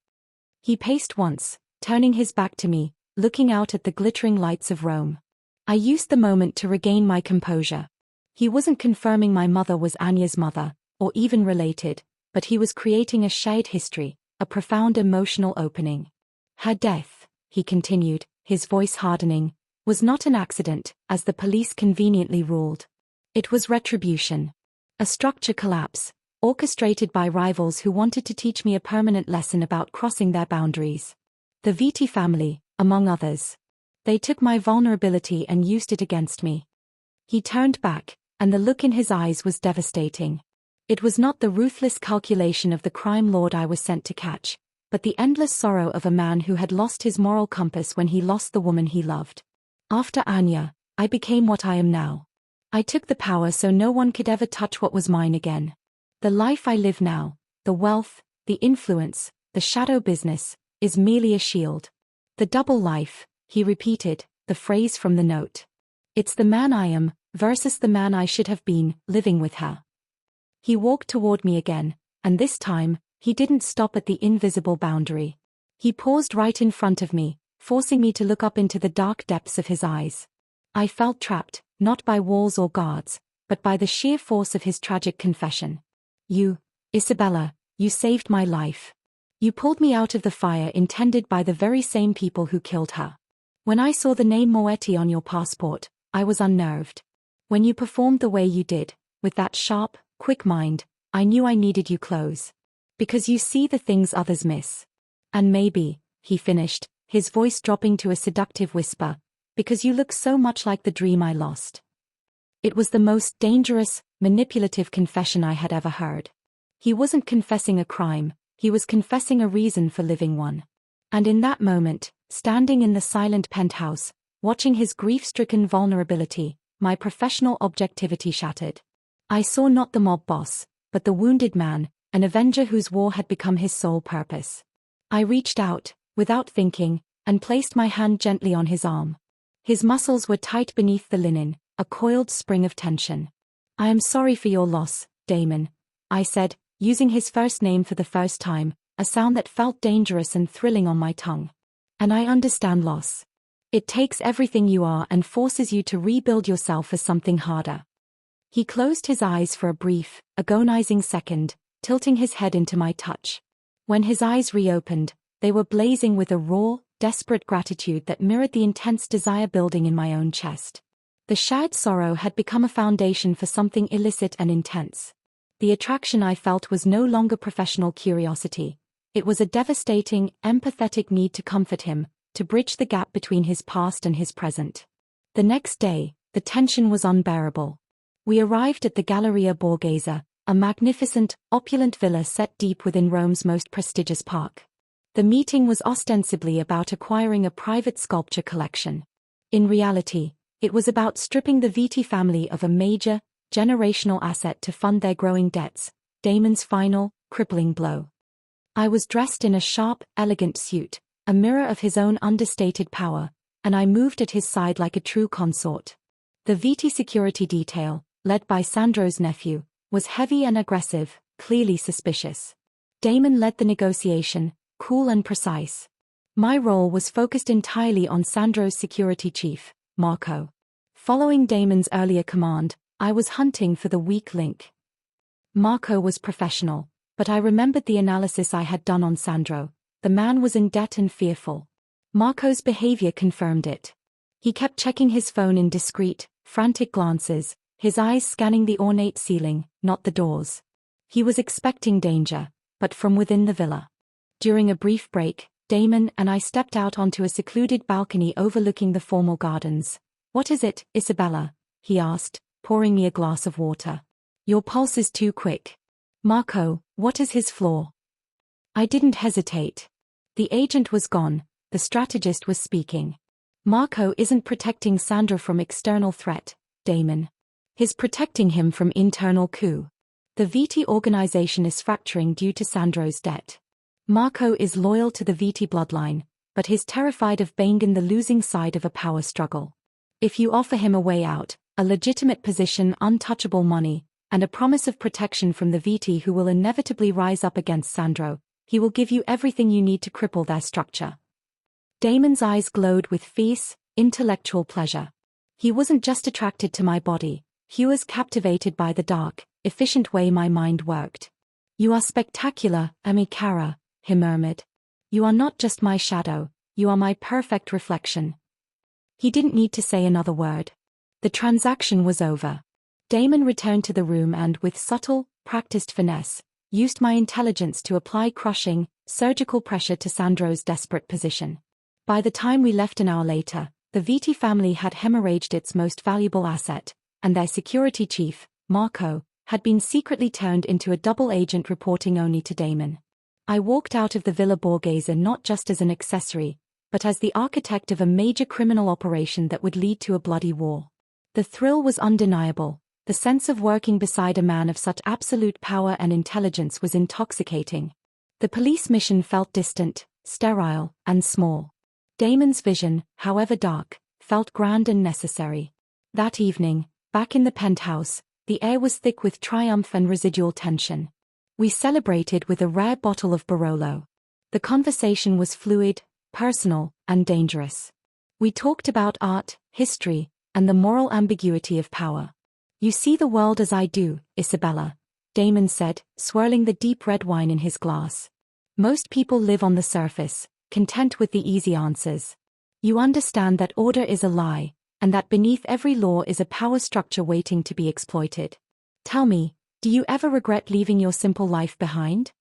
He paced once, turning his back to me, looking out at the glittering lights of Rome. I used the moment to regain my composure. He wasn't confirming my mother was Anya's mother, or even related, but he was creating a shared history, a profound emotional opening. Her death, he continued, his voice hardening, was not an accident, as the police conveniently ruled. It was retribution. A structure collapse, orchestrated by rivals who wanted to teach me a permanent lesson about crossing their boundaries. The Vitti family, among others. They took my vulnerability and used it against me. He turned back, and the look in his eyes was devastating. It was not the ruthless calculation of the crime lord I was sent to catch, but the endless sorrow of a man who had lost his moral compass when he lost the woman he loved. After Anya, I became what I am now. I took the power so no one could ever touch what was mine again. The life I live now, the wealth, the influence, the shadow business, is merely a shield. The double life, he repeated, the phrase from the note. It's the man I am, versus the man I should have been, living with her. He walked toward me again, and this time, he didn't stop at the invisible boundary. He paused right in front of me, forcing me to look up into the dark depths of his eyes. I felt trapped, not by walls or guards, but by the sheer force of his tragic confession. You, Isabella, you saved my life. You pulled me out of the fire intended by the very same people who killed her. When I saw the name Moretti on your passport, I was unnerved. When you performed the way you did, with that sharp, quick mind, I knew I needed you close. Because you see the things others miss. And maybe, he finished, his voice dropping to a seductive whisper, because you look so much like the dream I lost. It was the most dangerous, manipulative confession I had ever heard. He wasn't confessing a crime, he was confessing a reason for living one. And in that moment, standing in the silent penthouse, watching his grief-stricken vulnerability, my professional objectivity shattered. I saw not the mob boss, but the wounded man, an avenger whose war had become his sole purpose. I reached out, without thinking, and placed my hand gently on his arm. His muscles were tight beneath the linen, a coiled spring of tension. I am sorry for your loss, Damon, I said, using his first name for the first time, a sound that felt dangerous and thrilling on my tongue. And I understand loss. It takes everything you are and forces you to rebuild yourself as something harder. He closed his eyes for a brief, agonizing second, tilting his head into my touch. When his eyes reopened, they were blazing with a raw, desperate gratitude that mirrored the intense desire building in my own chest. The shared sorrow had become a foundation for something illicit and intense. The attraction I felt was no longer professional curiosity. It was a devastating, empathetic need to comfort him, to bridge the gap between his past and his present. The next day, the tension was unbearable. We arrived at the Galleria Borghese, a magnificent, opulent villa set deep within Rome's most prestigious park. The meeting was ostensibly about acquiring a private sculpture collection. In reality, it was about stripping the Vitti family of a major, generational asset to fund their growing debts, Damon's final, crippling blow. I was dressed in a sharp, elegant suit, a mirror of his own understated power, and I moved at his side like a true consort. The VT security detail, led by Sandro's nephew, was heavy and aggressive, clearly suspicious. Damon led the negotiation, cool and precise. My role was focused entirely on Sandro's security chief, Marco. Following Damon's earlier command, I was hunting for the weak link. Marco was professional, but I remembered the analysis I had done on Sandro. The man was in debt and fearful. Marco's behavior confirmed it. He kept checking his phone in discreet, frantic glances, his eyes scanning the ornate ceiling, not the doors. He was expecting danger, but from within the villa. During a brief break, Damon and I stepped out onto a secluded balcony overlooking the formal gardens. "What is it, Isabella?" he asked, pouring me a glass of water. "Your pulse is too quick." "Marco, what is his flaw?" I didn't hesitate. The agent was gone, the strategist was speaking. "Marco isn't protecting Sandro from external threat, Damon. He's protecting him from internal coup. The VT organization is fracturing due to Sandro's debt. Marco is loyal to the VT bloodline, but he's terrified of being in the losing side of a power struggle. If you offer him a way out, a legitimate position, untouchable money, and a promise of protection from the VT who will inevitably rise up against Sandro, he will give you everything you need to cripple their structure." Damon's eyes glowed with fierce, intellectual pleasure. He wasn't just attracted to my body, he was captivated by the dark, efficient way my mind worked. "You are spectacular, Amikara," he murmured. "You are not just my shadow, you are my perfect reflection." He didn't need to say another word. The transaction was over. Damon returned to the room and, with subtle, practiced finesse, used my intelligence to apply crushing, surgical pressure to Sandro's desperate position. By the time we left an hour later, the VT family had hemorrhaged its most valuable asset, and their security chief, Marco, had been secretly turned into a double agent reporting only to Damon. I walked out of the Villa Borghese not just as an accessory, but as the architect of a major criminal operation that would lead to a bloody war. The thrill was undeniable. The sense of working beside a man of such absolute power and intelligence was intoxicating. The police mission felt distant, sterile, and small. Damon's vision, however dark, felt grand and necessary. That evening, back in the penthouse, the air was thick with triumph and residual tension. We celebrated with a rare bottle of Barolo. The conversation was fluid, personal, and dangerous. We talked about art, history, and the moral ambiguity of power. "You see the world as I do, Isabella," Damon said, swirling the deep red wine in his glass. "Most people live on the surface, content with the easy answers. You understand that order is a lie, and that beneath every law is a power structure waiting to be exploited. Tell me, do you ever regret leaving your simple life behind?"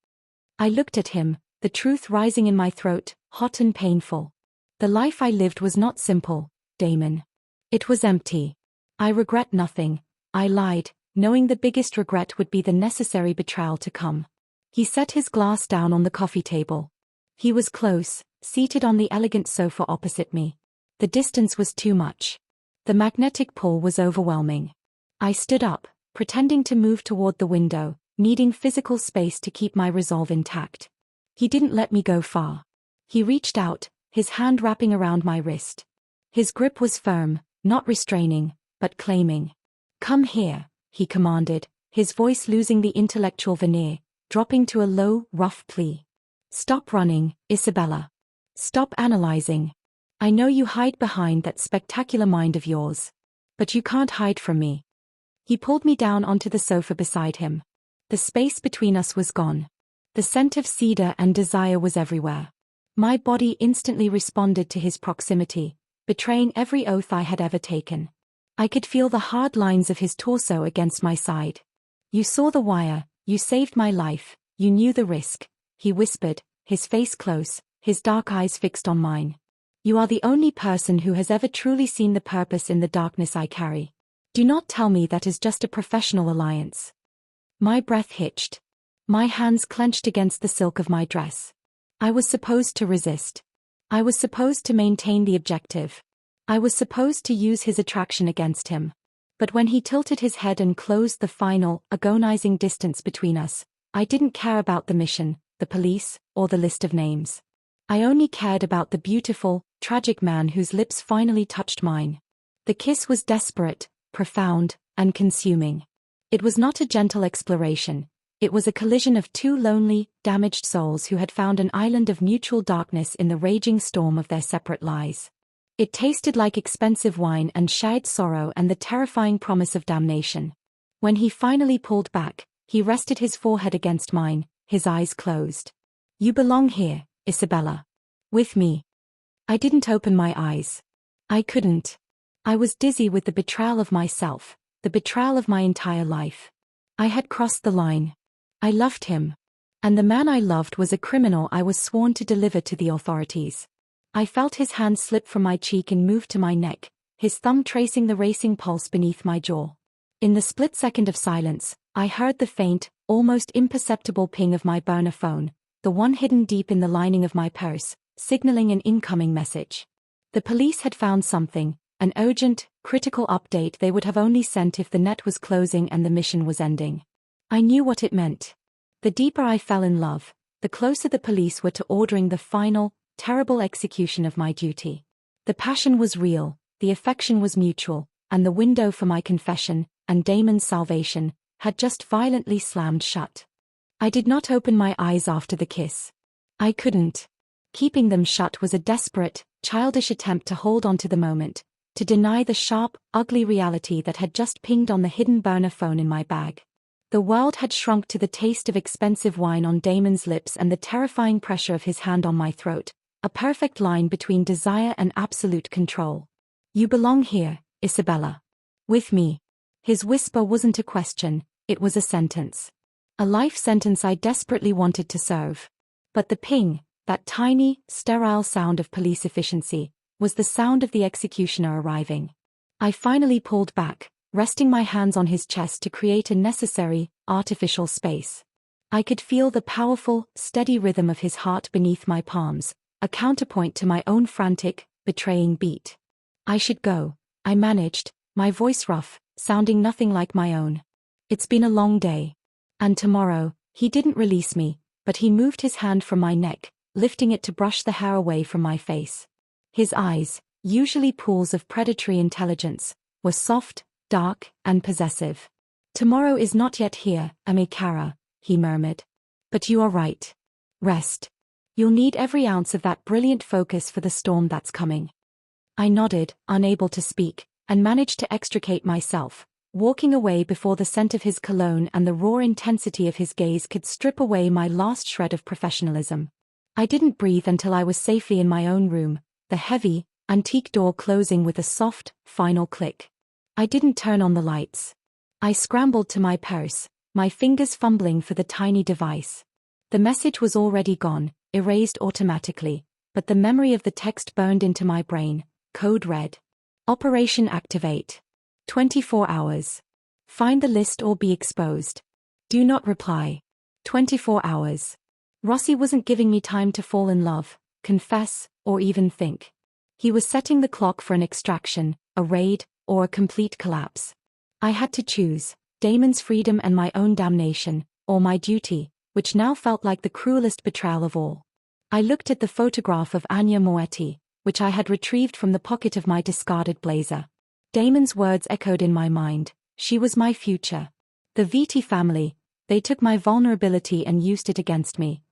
I looked at him, the truth rising in my throat, hot and painful. The life I lived was not simple, Damon. It was empty. I regret nothing. I lied, knowing the biggest regret would be the necessary betrayal to come. He set his glass down on the coffee table. He was close, seated on the elegant sofa opposite me. The distance was too much. The magnetic pull was overwhelming. I stood up, pretending to move toward the window, needing physical space to keep my resolve intact. He didn't let me go far. He reached out, his hand wrapping around my wrist. His grip was firm, not restraining, but claiming. "Come here," he commanded, his voice losing the intellectual veneer, dropping to a low, rough plea. "Stop running, Isabella. Stop analyzing. I know you hide behind that spectacular mind of yours. But you can't hide from me." He pulled me down onto the sofa beside him. The space between us was gone. The scent of cedar and desire was everywhere. My body instantly responded to his proximity, betraying every oath I had ever taken. I could feel the hard lines of his torso against my side. "You saw the wire, you saved my life, you knew the risk," he whispered, his face close, his dark eyes fixed on mine. "You are the only person who has ever truly seen the purpose in the darkness I carry. Do not tell me that is just a professional alliance." My breath hitched. My hands clenched against the silk of my dress. I was supposed to resist. I was supposed to maintain the objective. I was supposed to use his attraction against him. But when he tilted his head and closed the final, agonizing distance between us, I didn't care about the mission, the police, or the list of names. I only cared about the beautiful, tragic man whose lips finally touched mine. The kiss was desperate, profound, and consuming. It was not a gentle exploration. It was a collision of two lonely, damaged souls who had found an island of mutual darkness in the raging storm of their separate lives. It tasted like expensive wine and shared sorrow and the terrifying promise of damnation. When he finally pulled back, he rested his forehead against mine, his eyes closed. "You belong here, Isabella. With me." I didn't open my eyes. I couldn't. I was dizzy with the betrayal of myself, the betrayal of my entire life. I had crossed the line. I loved him. And the man I loved was a criminal I was sworn to deliver to the authorities. I felt his hand slip from my cheek and move to my neck, his thumb tracing the racing pulse beneath my jaw. In the split second of silence, I heard the faint, almost imperceptible ping of my burner phone, the one hidden deep in the lining of my purse, signaling an incoming message. The police had found something, an urgent, critical update they would have only sent if the net was closing and the mission was ending. I knew what it meant. The deeper I fell in love, the closer the police were to ordering the final, terrible execution of my duty. The passion was real, the affection was mutual, and the window for my confession, and Damon's salvation, had just violently slammed shut. I did not open my eyes after the kiss. I couldn't. Keeping them shut was a desperate, childish attempt to hold on to the moment, to deny the sharp, ugly reality that had just pinged on the hidden burner phone in my bag. The world had shrunk to the taste of expensive wine on Damon's lips and the terrifying pressure of his hand on my throat, a perfect line between desire and absolute control. "You belong here, Isabella. With me." His whisper wasn't a question, it was a sentence. A life sentence I desperately wanted to serve. But the ping, that tiny, sterile sound of police efficiency, was the sound of the executioner arriving. I finally pulled back, resting my hands on his chest to create a necessary, artificial space. I could feel the powerful, steady rhythm of his heart beneath my palms, a counterpoint to my own frantic, betraying beat. "I should go," I managed, my voice rough, sounding nothing like my own. "It's been a long day. And tomorrow." He didn't release me, but he moved his hand from my neck, lifting it to brush the hair away from my face. His eyes, usually pools of predatory intelligence, were soft, dark, and possessive. "Tomorrow is not yet here, Amikara," he murmured. "But you are right. Rest. You'll need every ounce of that brilliant focus for the storm that's coming." I nodded, unable to speak, and managed to extricate myself, walking away before the scent of his cologne and the raw intensity of his gaze could strip away my last shred of professionalism. I didn't breathe until I was safely in my own room, the heavy, antique door closing with a soft, final click. I didn't turn on the lights. I scrambled to my purse, my fingers fumbling for the tiny device. The message was already gone, erased automatically, but the memory of the text burned into my brain. Code red. "Operation Activate. 24 hours. Find the list or be exposed. Do not reply. 24 hours. Rossi wasn't giving me time to fall in love, confess, or even think. He was setting the clock for an extraction, a raid, or a complete collapse. I had to choose, Damon's freedom and my own damnation, or my duty, which now felt like the cruelest betrayal of all. I looked at the photograph of Isabella Moretti, which I had retrieved from the pocket of my discarded blazer. Damon's words echoed in my mind. She was my future. The Vitti family, they took my vulnerability and used it against me.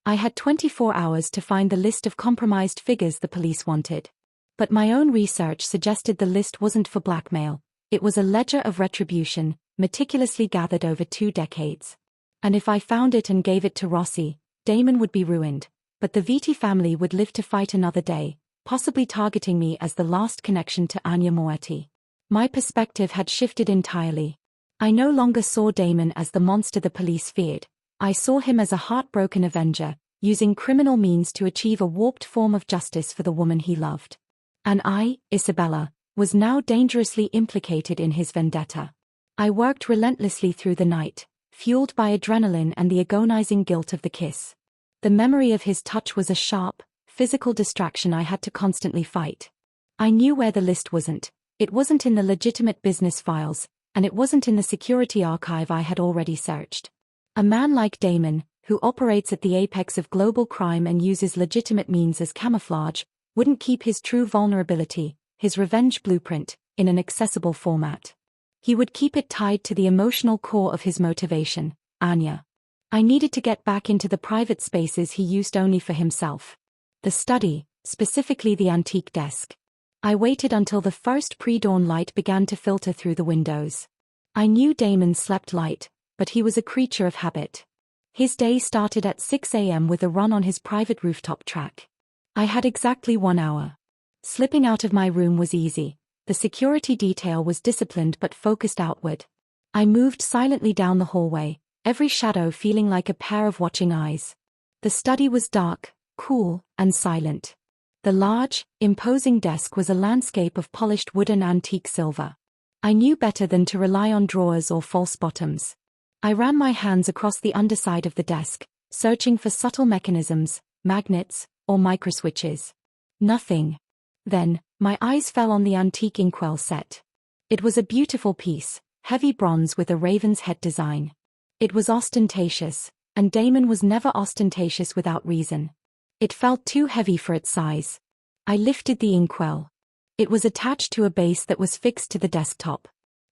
I had 24 hours to find the list of compromised figures the police wanted. But my own research suggested the list wasn't for blackmail. It was a ledger of retribution, meticulously gathered over 2 decades. And if I found it and gave it to Rossi, Damon would be ruined. But the Vitti family would live to fight another day, possibly targeting me as the last connection to Isabella Moretti. My perspective had shifted entirely. I no longer saw Damon as the monster the police feared. I saw him as a heartbroken avenger, using criminal means to achieve a warped form of justice for the woman he loved. And I, Isabella, was now dangerously implicated in his vendetta. I worked relentlessly through the night, fueled by adrenaline and the agonizing guilt of the kiss. The memory of his touch was a sharp, physical distraction I had to constantly fight. I knew where the list wasn't, It wasn't in the legitimate business files, and it wasn't in the security archive I had already searched. A man like Damon, who operates at the apex of global crime and uses legitimate means as camouflage, wouldn't keep his true vulnerability, his revenge blueprint, in an accessible format. He would keep it tied to the emotional core of his motivation, Anya. I needed to get back into the private spaces he used only for himself. The study, specifically the antique desk. I waited until the first pre-dawn light began to filter through the windows. I knew Damon slept light, but he was a creature of habit. His day started at 6 a.m. with a run on his private rooftop track. I had exactly 1 hour. Slipping out of my room was easy. The security detail was disciplined but focused outward. I moved silently down the hallway, every shadow feeling like a pair of watching eyes. The study was dark, cool, and silent. The large, imposing desk was a landscape of polished wood and antique silver. I knew better than to rely on drawers or false bottoms. I ran my hands across the underside of the desk, searching for subtle mechanisms, magnets, or microswitches. Nothing. Then, my eyes fell on the antique inkwell set. It was a beautiful piece, heavy bronze with a raven's head design. It was ostentatious, and Damon was never ostentatious without reason. It felt too heavy for its size. I lifted the inkwell. It was attached to a base that was fixed to the desktop.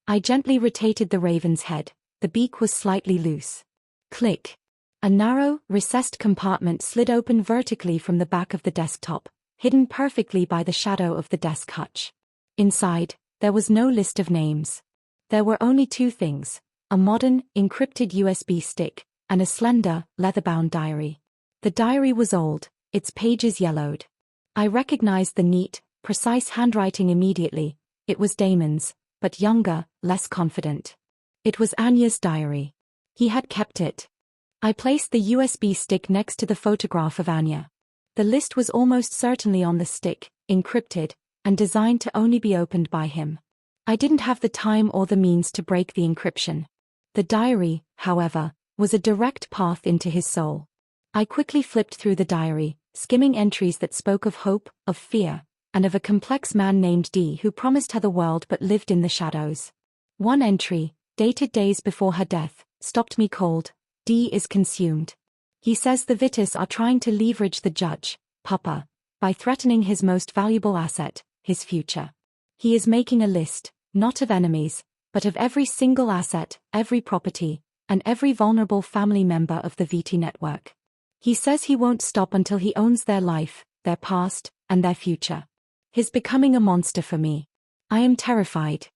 I gently rotated the raven's head. The beak was slightly loose. Click. A narrow, recessed compartment slid open vertically from the back of the desktop, hidden perfectly by the shadow of the desk hutch. Inside, there was no list of names. There were only two things: a modern, encrypted USB stick, and a slender, leather-bound diary. The diary was old, its pages yellowed. I recognized the neat, precise handwriting immediately. It was Damon's, but younger, less confident. It was Anya's diary. He had kept it. I placed the USB stick next to the photograph of Anya. The list was almost certainly on the stick, encrypted, and designed to only be opened by him. I didn't have the time or the means to break the encryption. The diary, however, was a direct path into his soul. I quickly flipped through the diary, skimming entries that spoke of hope, of fear, and of a complex man named D who promised her the world but lived in the shadows. One entry, dated days before her death, stopped me cold. D is consumed. He says the Vitis are trying to leverage the judge, Papa, by threatening his most valuable asset, his future. He is making a list, not of enemies, but of every single asset, every property, and every vulnerable family member of the VT network. He says he won't stop until he owns their life, their past, and their future. He's becoming a monster for me. I am terrified.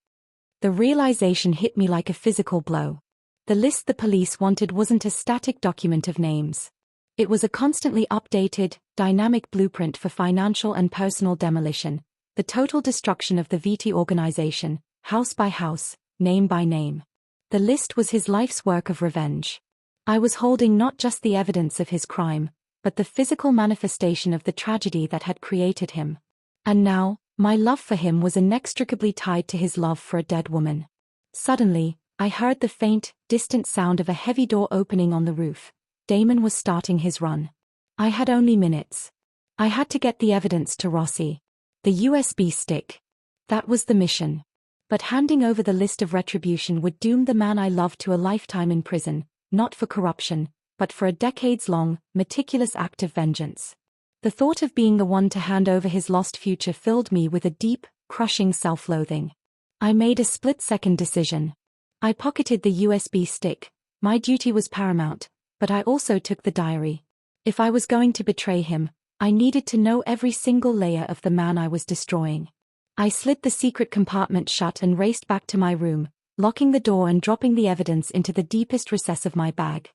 The realization hit me like a physical blow. The list the police wanted wasn't a static document of names. It was a constantly updated, dynamic blueprint for financial and personal demolition, the total destruction of the VT organization, house by house, name by name. The list was his life's work of revenge. I was holding not just the evidence of his crime, but the physical manifestation of the tragedy that had created him. And now, my love for him was inextricably tied to his love for a dead woman. Suddenly, I heard the faint, distant sound of a heavy door opening on the roof. Damon was starting his run. I had only minutes. I had to get the evidence to Rossi. The USB stick. That was the mission. But handing over the list of retribution would doom the man I loved to a lifetime in prison, not for corruption, but for a decades-long, meticulous act of vengeance. The thought of being the one to hand over his lost future filled me with a deep, crushing self-loathing. I made a split-second decision. I pocketed the USB stick. My duty was paramount, but I also took the diary. If I was going to betray him, I needed to know every single layer of the man I was destroying. I slid the secret compartment shut and raced back to my room, locking the door and dropping the evidence into the deepest recess of my bag.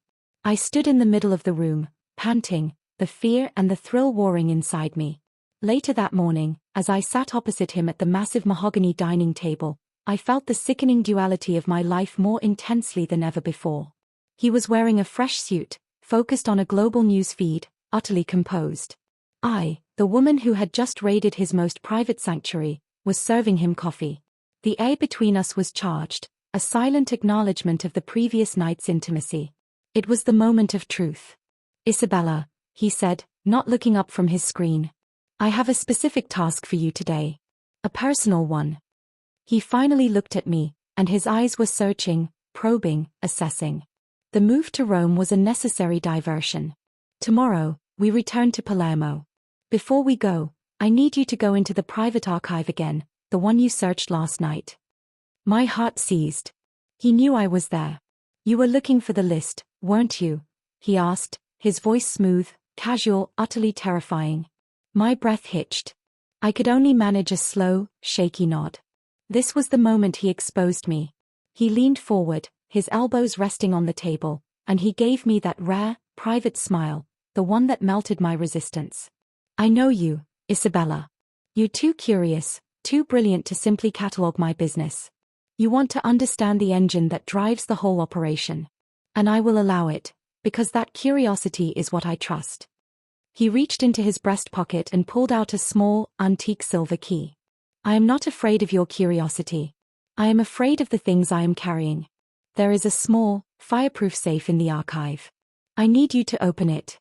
I stood in the middle of the room, panting, the fear and the thrill warring inside me. Later that morning, as I sat opposite him at the massive mahogany dining table, I felt the sickening duality of my life more intensely than ever before. He was wearing a fresh suit, focused on a global news feed, utterly composed. I, the woman who had just raided his most private sanctuary, was serving him coffee. The air between us was charged, a silent acknowledgement of the previous night's intimacy. It was the moment of truth. "Isabella," he said, not looking up from his screen. "I have a specific task for you today. A personal one." He finally looked at me, and his eyes were searching, probing, assessing. The move to Rome was a necessary diversion. Tomorrow, we return to Palermo. Before we go, I need you to go into the private archive again, the one you searched last night. My heart seized. He knew I was there. You were looking for the list, weren't you? He asked, his voice smooth, casual, utterly terrifying. My breath hitched. I could only manage a slow, shaky nod. This was the moment he exposed me. He leaned forward, his elbows resting on the table, and he gave me that rare, private smile, the one that melted my resistance. I know you, Isabella. You're too curious, too brilliant to simply catalogue my business. You want to understand the engine that drives the whole operation. And I will allow it, because that curiosity is what I trust. He reached into his breast pocket and pulled out a small, antique silver key. I am not afraid of your curiosity. I am afraid of the things I am carrying. There is a small, fireproof safe in the archive. I need you to open it.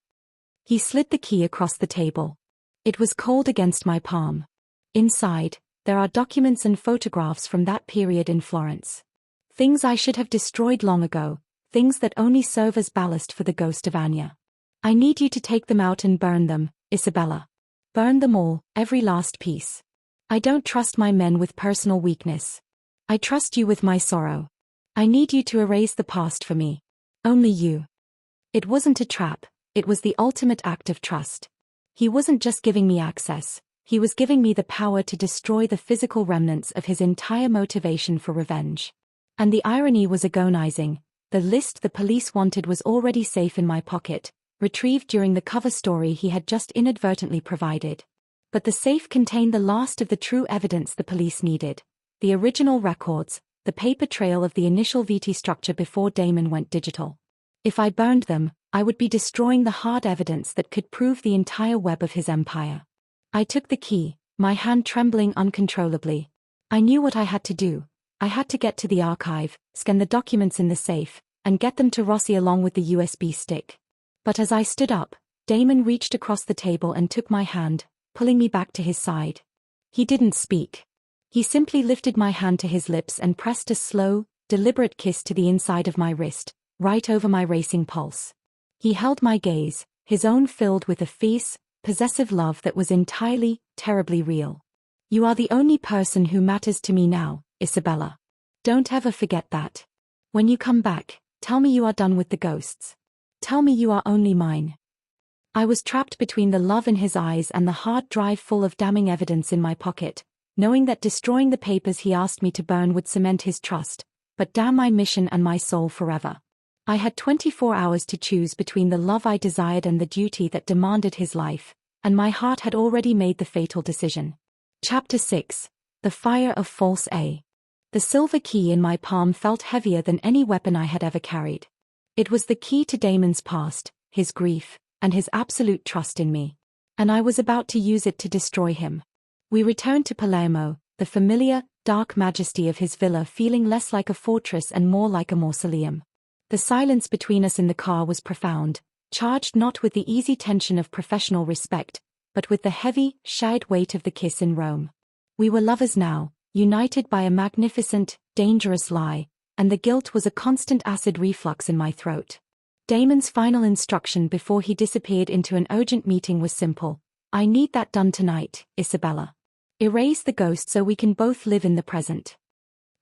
He slid the key across the table. It was cold against my palm. Inside, there are documents and photographs from that period in Florence. Things I should have destroyed long ago, things that only serve as ballast for the ghost of Anya. I need you to take them out and burn them, Isabella. Burn them all, every last piece. I don't trust my men with personal weakness. I trust you with my sorrow. I need you to erase the past for me. Only you. It wasn't a trap, it was the ultimate act of trust. He wasn't just giving me access, he was giving me the power to destroy the physical remnants of his entire motivation for revenge. And the irony was agonizing. The list the police wanted was already safe in my pocket, retrieved during the cover story he had just inadvertently provided. But the safe contained the last of the true evidence the police needed. The original records, the paper trail of the initial VT structure before Damon went digital. If I burned them, I would be destroying the hard evidence that could prove the entire web of his empire. I took the key, my hand trembling uncontrollably. I knew what I had to do. I had to get to the archive, scan the documents in the safe, and get them to Rossi along with the USB stick. But as I stood up, Damon reached across the table and took my hand, pulling me back to his side. He didn't speak. He simply lifted my hand to his lips and pressed a slow, deliberate kiss to the inside of my wrist, right over my racing pulse. He held my gaze, his own filled with a fierce, possessive love that was entirely, terribly real. You are the only person who matters to me now, Isabella. Don't ever forget that. When you come back, tell me you are done with the ghosts. Tell me you are only mine. I was trapped between the love in his eyes and the hard drive full of damning evidence in my pocket, knowing that destroying the papers he asked me to burn would cement his trust, but damn my mission and my soul forever. I had 24 hours to choose between the love I desired and the duty that demanded his life, and my heart had already made the fatal decision. Chapter 6. The Fire of False A. The silver key in my palm felt heavier than any weapon I had ever carried. It was the key to Damon's past, his grief, and his absolute trust in me. And I was about to use it to destroy him. We returned to Palermo, the familiar, dark majesty of his villa feeling less like a fortress and more like a mausoleum. The silence between us in the car was profound, charged not with the easy tension of professional respect, but with the heavy, shared weight of the kiss in Rome. We were lovers now, united by a magnificent, dangerous lie, and the guilt was a constant acid reflux in my throat. Damon's final instruction before he disappeared into an urgent meeting was simple. I need that done tonight, Isabella. Erase the ghost so we can both live in the present.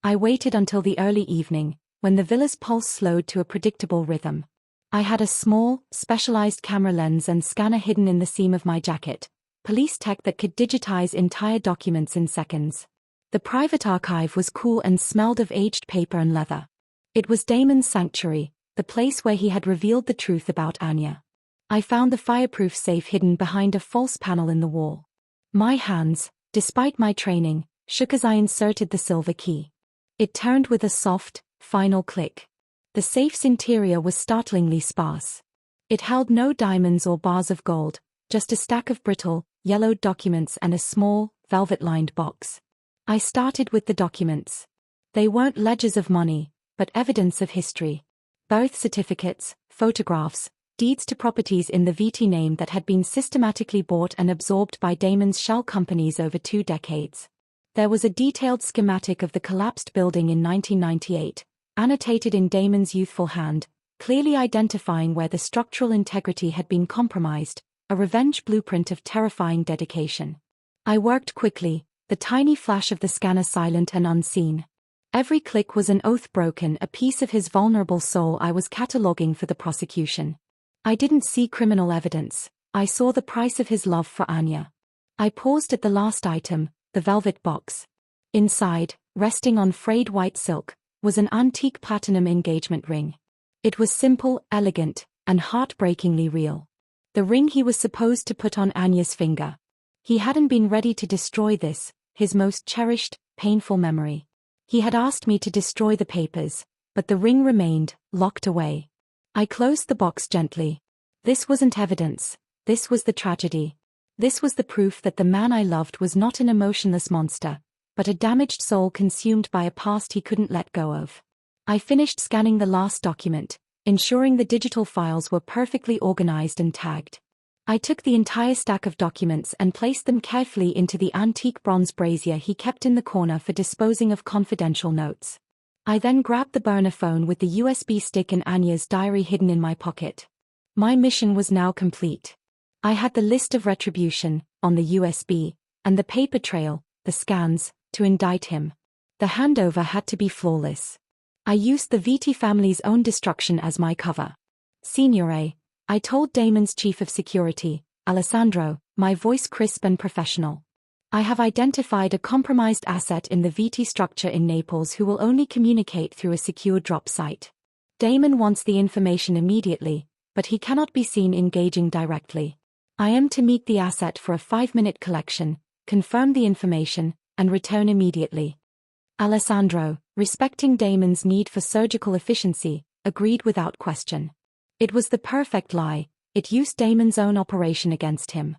I waited until the early evening, when the villa's pulse slowed to a predictable rhythm. I had a small, specialized camera lens and scanner hidden in the seam of my jacket, police tech that could digitize entire documents in seconds. The private archive was cool and smelled of aged paper and leather. It was Damon's sanctuary, the place where he had revealed the truth about Anya. I found the fireproof safe hidden behind a false panel in the wall. My hands, despite my training, shook as I inserted the silver key. It turned with a soft, final click. The safe's interior was startlingly sparse. It held no diamonds or bars of gold, just a stack of brittle, yellowed documents and a small, velvet-lined box. I started with the documents. They weren't ledgers of money, but evidence of history. Birth certificates, photographs, deeds to properties in the VT name that had been systematically bought and absorbed by Damon's shell companies over 2 decades. There was a detailed schematic of the collapsed building in 1998, annotated in Damon's youthful hand, clearly identifying where the structural integrity had been compromised, a revenge blueprint of terrifying dedication. I worked quickly, the tiny flash of the scanner silent and unseen. Every click was an oath broken, a piece of his vulnerable soul I was cataloguing for the prosecution. I didn't see criminal evidence, I saw the price of his love for Anya. I paused at the last item, the velvet box. Inside, resting on frayed white silk, was an antique platinum engagement ring. It was simple, elegant, and heartbreakingly real. The ring he was supposed to put on Anya's finger. He hadn't been ready to destroy this, his most cherished, painful memory. He had asked me to destroy the papers, but the ring remained, locked away. I closed the box gently. This wasn't evidence, this was the tragedy. This was the proof that the man I loved was not an emotionless monster, but a damaged soul consumed by a past he couldn't let go of. I finished scanning the last document, ensuring the digital files were perfectly organized and tagged. I took the entire stack of documents and placed them carefully into the antique bronze brazier he kept in the corner for disposing of confidential notes. I then grabbed the burner phone with the USB stick and Anya's diary hidden in my pocket. My mission was now complete. I had the list of retribution, on the USB, and the paper trail, the scans, to indict him. The handover had to be flawless. I used the Vitti family's own destruction as my cover. Signore, I told Damon's chief of security, Alessandro, my voice crisp and professional. I have identified a compromised asset in the Vitti structure in Naples who will only communicate through a secure drop site. Damon wants the information immediately, but he cannot be seen engaging directly. I am to meet the asset for a 5-minute collection, confirm the information, and return immediately. Alessandro, respecting Damon's need for surgical efficiency, agreed without question. It was the perfect lie, it used Damon's own operation against him.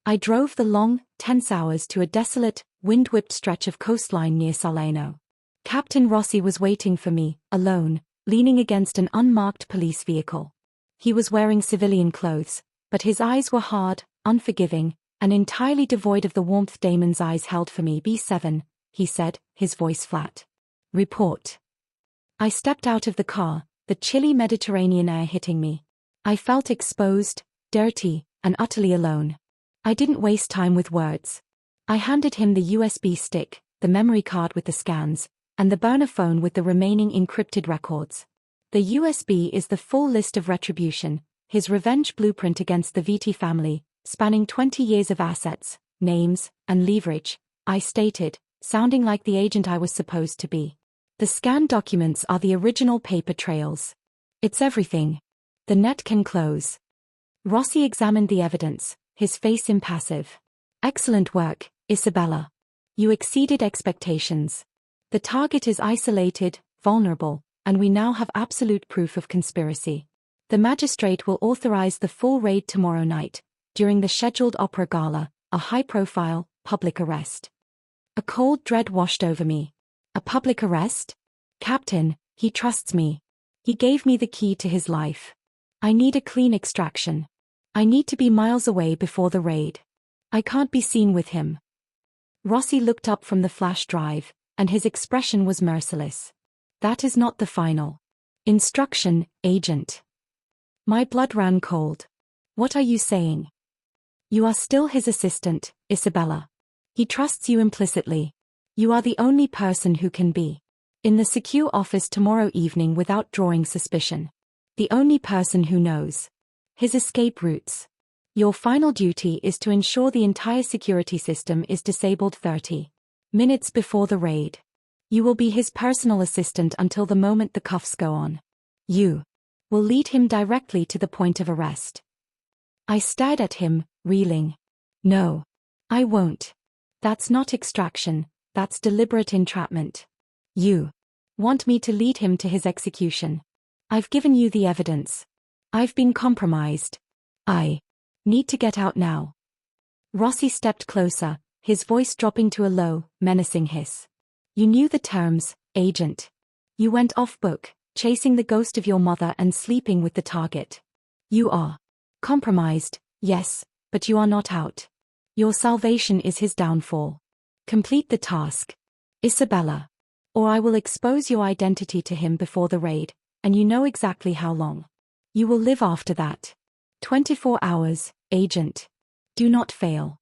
I drove the long, tense hours to a desolate, wind-whipped stretch of coastline near Salerno. Captain Rossi was waiting for me, alone, leaning against an unmarked police vehicle. He was wearing civilian clothes, but his eyes were hard, unforgiving, and entirely devoid of the warmth Damon's eyes held for me. B7, he said, his voice flat. Report. I stepped out of the car, the chilly Mediterranean air hitting me. I felt exposed, dirty, and utterly alone. I didn't waste time with words. I handed him the USB stick, the memory card with the scans, and the burner phone with the remaining encrypted records. The USB is the full list of retribution, his revenge blueprint against the Vitti family, spanning 20 years of assets, names, and leverage, I stated, sounding like the agent I was supposed to be. The scanned documents are the original paper trails. It's everything. The net can close. Rossi examined the evidence, his face impassive. Excellent work, Isabella. You exceeded expectations. The target is isolated, vulnerable, and we now have absolute proof of conspiracy. The magistrate will authorize the full raid tomorrow night, during the scheduled opera gala, a high-profile, public arrest. A cold dread washed over me. A public arrest? Captain, he trusts me. He gave me the key to his life. I need a clean extraction. I need to be miles away before the raid. I can't be seen with him. Rossi looked up from the flash drive, and his expression was merciless. That is not the final instruction, agent. My blood ran cold. What are you saying? You are still his assistant, Isabella. He trusts you implicitly. You are the only person who can be in the secure office tomorrow evening without drawing suspicion. The only person who knows his escape routes. Your final duty is to ensure the entire security system is disabled 30 minutes before the raid. You will be his personal assistant until the moment the cuffs go on. You will lead him directly to the point of arrest. I stared at him, reeling. No, I won't. That's not extraction, that's deliberate entrapment. You want me to lead him to his execution. I've given you the evidence. I've been compromised. I need to get out now. Rossi stepped closer, his voice dropping to a low, menacing hiss. You knew the terms, agent. You went off book, chasing the ghost of your mother and sleeping with the target. You are compromised, yes, but you are not out. Your salvation is his downfall. Complete the task, Isabella, or I will expose your identity to him before the raid, and you know exactly how long. You will live after that. 24 hours, Agent. Do not fail.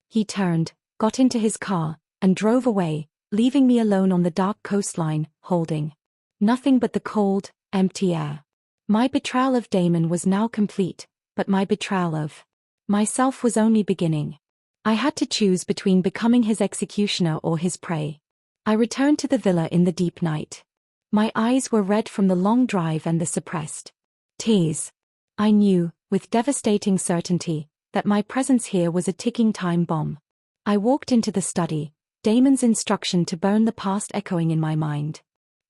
He turned, got into his car, and drove away, leaving me alone on the dark coastline, holding nothing but the cold, empty air. My betrayal of Damon was now complete, but my betrayal of myself was only beginning. I had to choose between becoming his executioner or his prey. I returned to the villa in the deep night. My eyes were red from the long drive and the suppressed tears. I knew, with devastating certainty, that my presence here was a ticking time bomb. I walked into the study, Damon's instruction to burn the past echoing in my mind.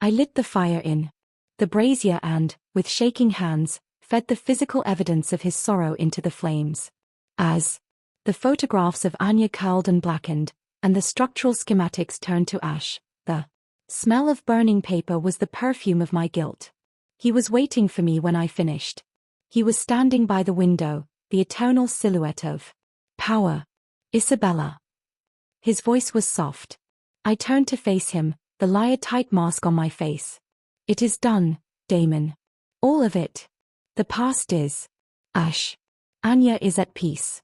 I lit the fire in the brazier and, with shaking hands, fed the physical evidence of his sorrow into the flames. As the photographs of Anya curled and blackened, and the structural schematics turned to ash, the smell of burning paper was the perfume of my guilt. He was waiting for me when I finished. He was standing by the window, the eternal silhouette of power. Isabella. His voice was soft. I turned to face him, the liar-tight mask on my face. It is done, Damon. All of it. The past is ash. Anya is at peace.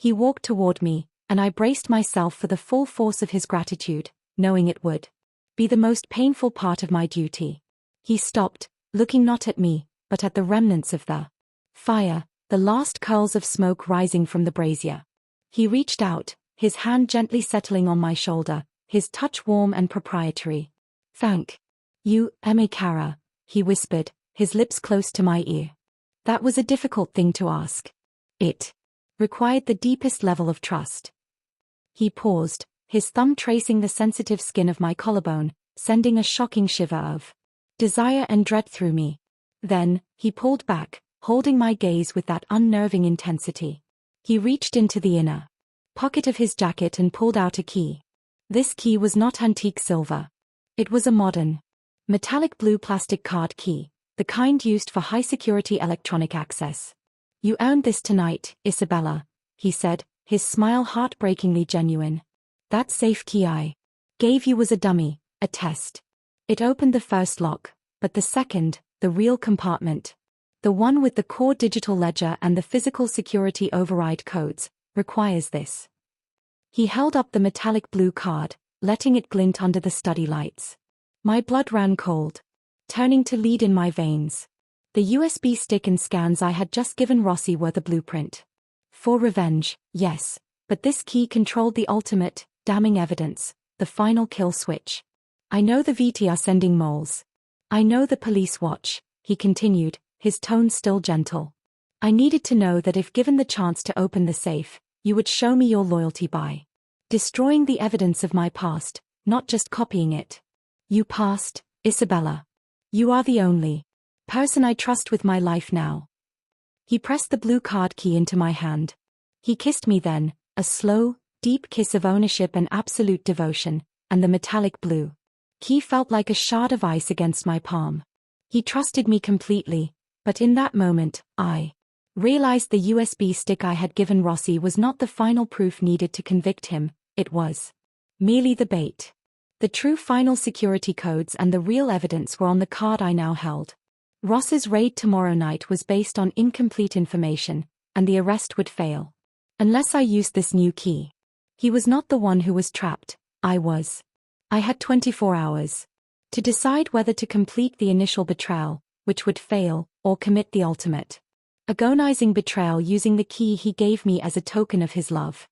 He walked toward me, and I braced myself for the full force of his gratitude, knowing it would be the most painful part of my duty. He stopped, looking not at me, but at the remnants of the fire, the last curls of smoke rising from the brazier. He reached out, his hand gently settling on my shoulder, his touch warm and proprietary. Thank you, Emekara, he whispered, his lips close to my ear. That was a difficult thing to ask. It required the deepest level of trust. He paused, his thumb tracing the sensitive skin of my collarbone, sending a shocking shiver of desire and dread through me. Then, he pulled back, holding my gaze with that unnerving intensity. He reached into the inner pocket of his jacket and pulled out a key. This key was not antique silver. It was a modern, metallic blue plastic card key, the kind used for high-security electronic access. You earned this tonight, Isabella, he said, his smile heartbreakingly genuine. That safe key I gave you was a dummy, a test. It opened the first lock, but the second, the real compartment, the one with the core digital ledger and the physical security override codes, requires this. He held up the metallic blue card, letting it glint under the study lights. My blood ran cold, turning to lead in my veins. The USB stick and scans I had just given Rossi were the blueprint. For revenge, yes, but this key controlled the ultimate, damning evidence, the final kill switch. I know the VT are sending moles. I know the police watch, he continued, his tone still gentle. I needed to know that if given the chance to open the safe, you would show me your loyalty by destroying the evidence of my past, not just copying it. You passed, Isabella. You are the only person I trust with my life now. He pressed the blue card key into my hand. He kissed me then, a slow, deep kiss of ownership and absolute devotion, and the metallic blue key felt like a shard of ice against my palm. He trusted me completely, but in that moment, I realized the USB stick I had given Rossi was not the final proof needed to convict him, it was merely the bait. The true final security codes and the real evidence were on the card I now held. Ross's raid tomorrow night was based on incomplete information, and the arrest would fail unless I used this new key. He was not the one who was trapped, I was. I had 24 hours to decide whether to complete the initial betrayal, which would fail, or commit the ultimate, agonizing betrayal using the key he gave me as a token of his love.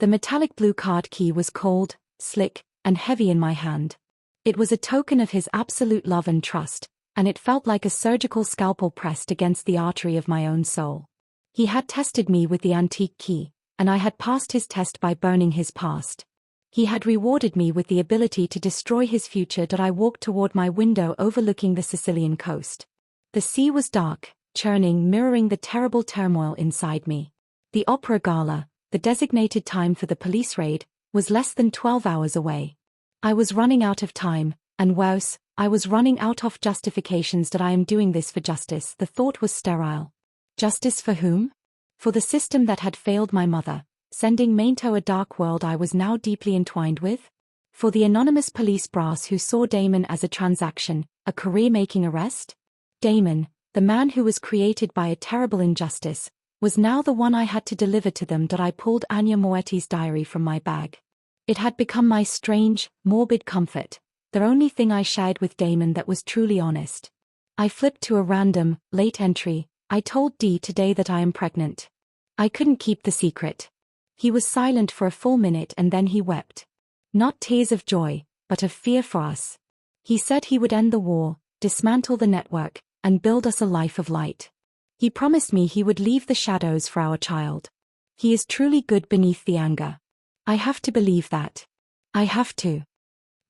The metallic blue card key was cold, slick, and heavy in my hand. It was a token of his absolute love and trust, and it felt like a surgical scalpel pressed against the artery of my own soul. He had tested me with the antique key, and I had passed his test by burning his past. He had rewarded me with the ability to destroy his future. I walked toward my window overlooking the Sicilian coast. The sea was dark, churning, mirroring the terrible turmoil inside me. The opera gala, the designated time for the police raid, was less than 12 hours away. I was running out of time, and worse, I was running out of justifications that I am doing this for justice. The thought was sterile. Justice for whom? For the system that had failed my mother, sending me into a dark world I was now deeply entwined with? For the anonymous police brass who saw Damon as a transaction, a career-making arrest? Damon, the man who was created by a terrible injustice, was now the one I had to deliver to them. I pulled Anya Moretti's diary from my bag. It had become my strange, morbid comfort, the only thing I shared with Damon that was truly honest. I flipped to a random, late entry. I told Dee today that I am pregnant. I couldn't keep the secret. He was silent for a full minute and then he wept. Not tears of joy, but of fear for us. He said he would end the war, dismantle the network, and build us a life of light. He promised me he would leave the shadows for our child. He is truly good beneath the anger. I have to believe that. I have to.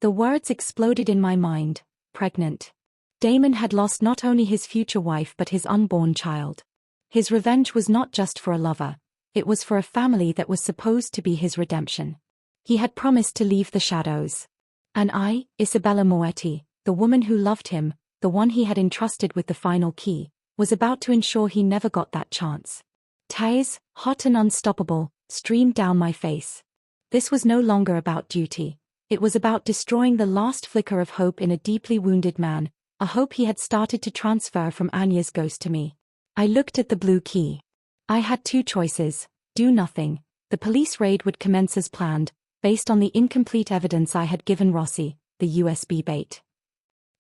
The words exploded in my mind. Pregnant. Damon had lost not only his future wife but his unborn child. His revenge was not just for a lover, it was for a family that was supposed to be his redemption. He had promised to leave the shadows. And I, Isabella Moretti, the woman who loved him, the one he had entrusted with the final key, was about to ensure he never got that chance. Tears, hot and unstoppable, streamed down my face. This was no longer about duty. It was about destroying the last flicker of hope in a deeply wounded man, a hope he had started to transfer from Anya's ghost to me. I looked at the blue key. I had two choices: do nothing. The police raid would commence as planned, based on the incomplete evidence I had given Rossi, the USB bait.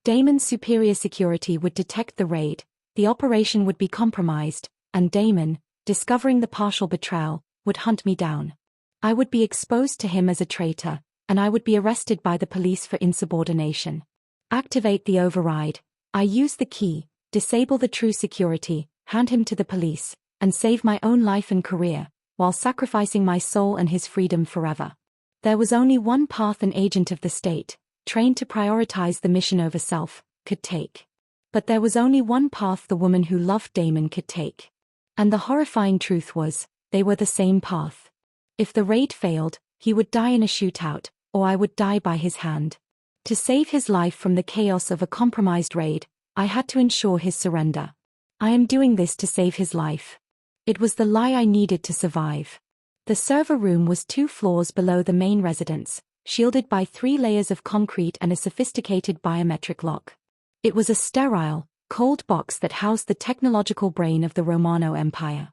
Damon's superior security would detect the raid, the operation would be compromised, and Damon, discovering the partial betrayal, would hunt me down. I would be exposed to him as a traitor, and I would be arrested by the police for insubordination. Activate the override. I use the key, disable the true security, hand him to the police, and save my own life and career, while sacrificing my soul and his freedom forever. There was only one path an agent of the state, trained to prioritize the mission over self, could take. But there was only one path the woman who loved Damon could take. And the horrifying truth was, they were the same path. If the raid failed, he would die in a shootout, or I would die by his hand. To save his life from the chaos of a compromised raid, I had to ensure his surrender. I am doing this to save his life. It was the lie I needed to survive. The server room was 2 floors below the main residence, shielded by 3 layers of concrete and a sophisticated biometric lock. It was a sterile, cold box that housed the technological brain of the Romano Empire.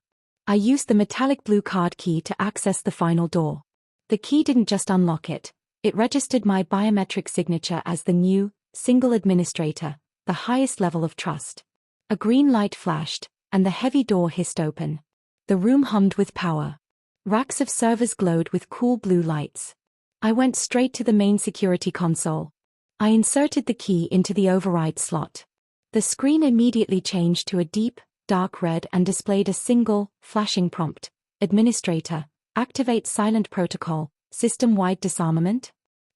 I used the metallic blue card key to access the final door. The key didn't just unlock it, it registered my biometric signature as the new, single administrator, the highest level of trust. A green light flashed, and the heavy door hissed open. The room hummed with power. Racks of servers glowed with cool blue lights. I went straight to the main security console. I inserted the key into the override slot. The screen immediately changed to a deep, dark red and displayed a single, flashing prompt. Administrator, activate silent protocol, system-wide disarmament?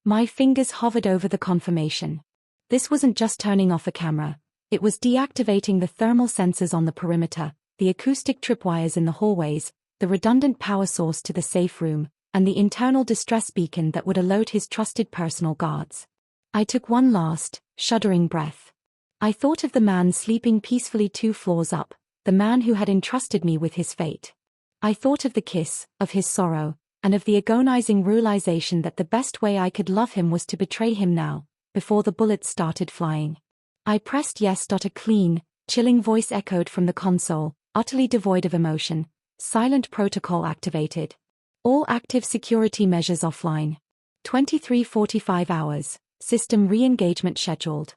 My fingers hovered over the confirmation. This wasn't just turning off a camera. It was deactivating the thermal sensors on the perimeter, the acoustic tripwires in the hallways, the redundant power source to the safe room, and the internal distress beacon that would alert his trusted personal guards. I took one last, shuddering breath. I thought of the man sleeping peacefully 2 floors up, the man who had entrusted me with his fate. I thought of the kiss, of his sorrow, and of the agonizing realization that the best way I could love him was to betray him now, before the bullets started flying. I pressed yes. A clean, chilling voice echoed from the console, utterly devoid of emotion. Silent protocol activated. All active security measures offline. 23:45 hours, system re-engagement scheduled.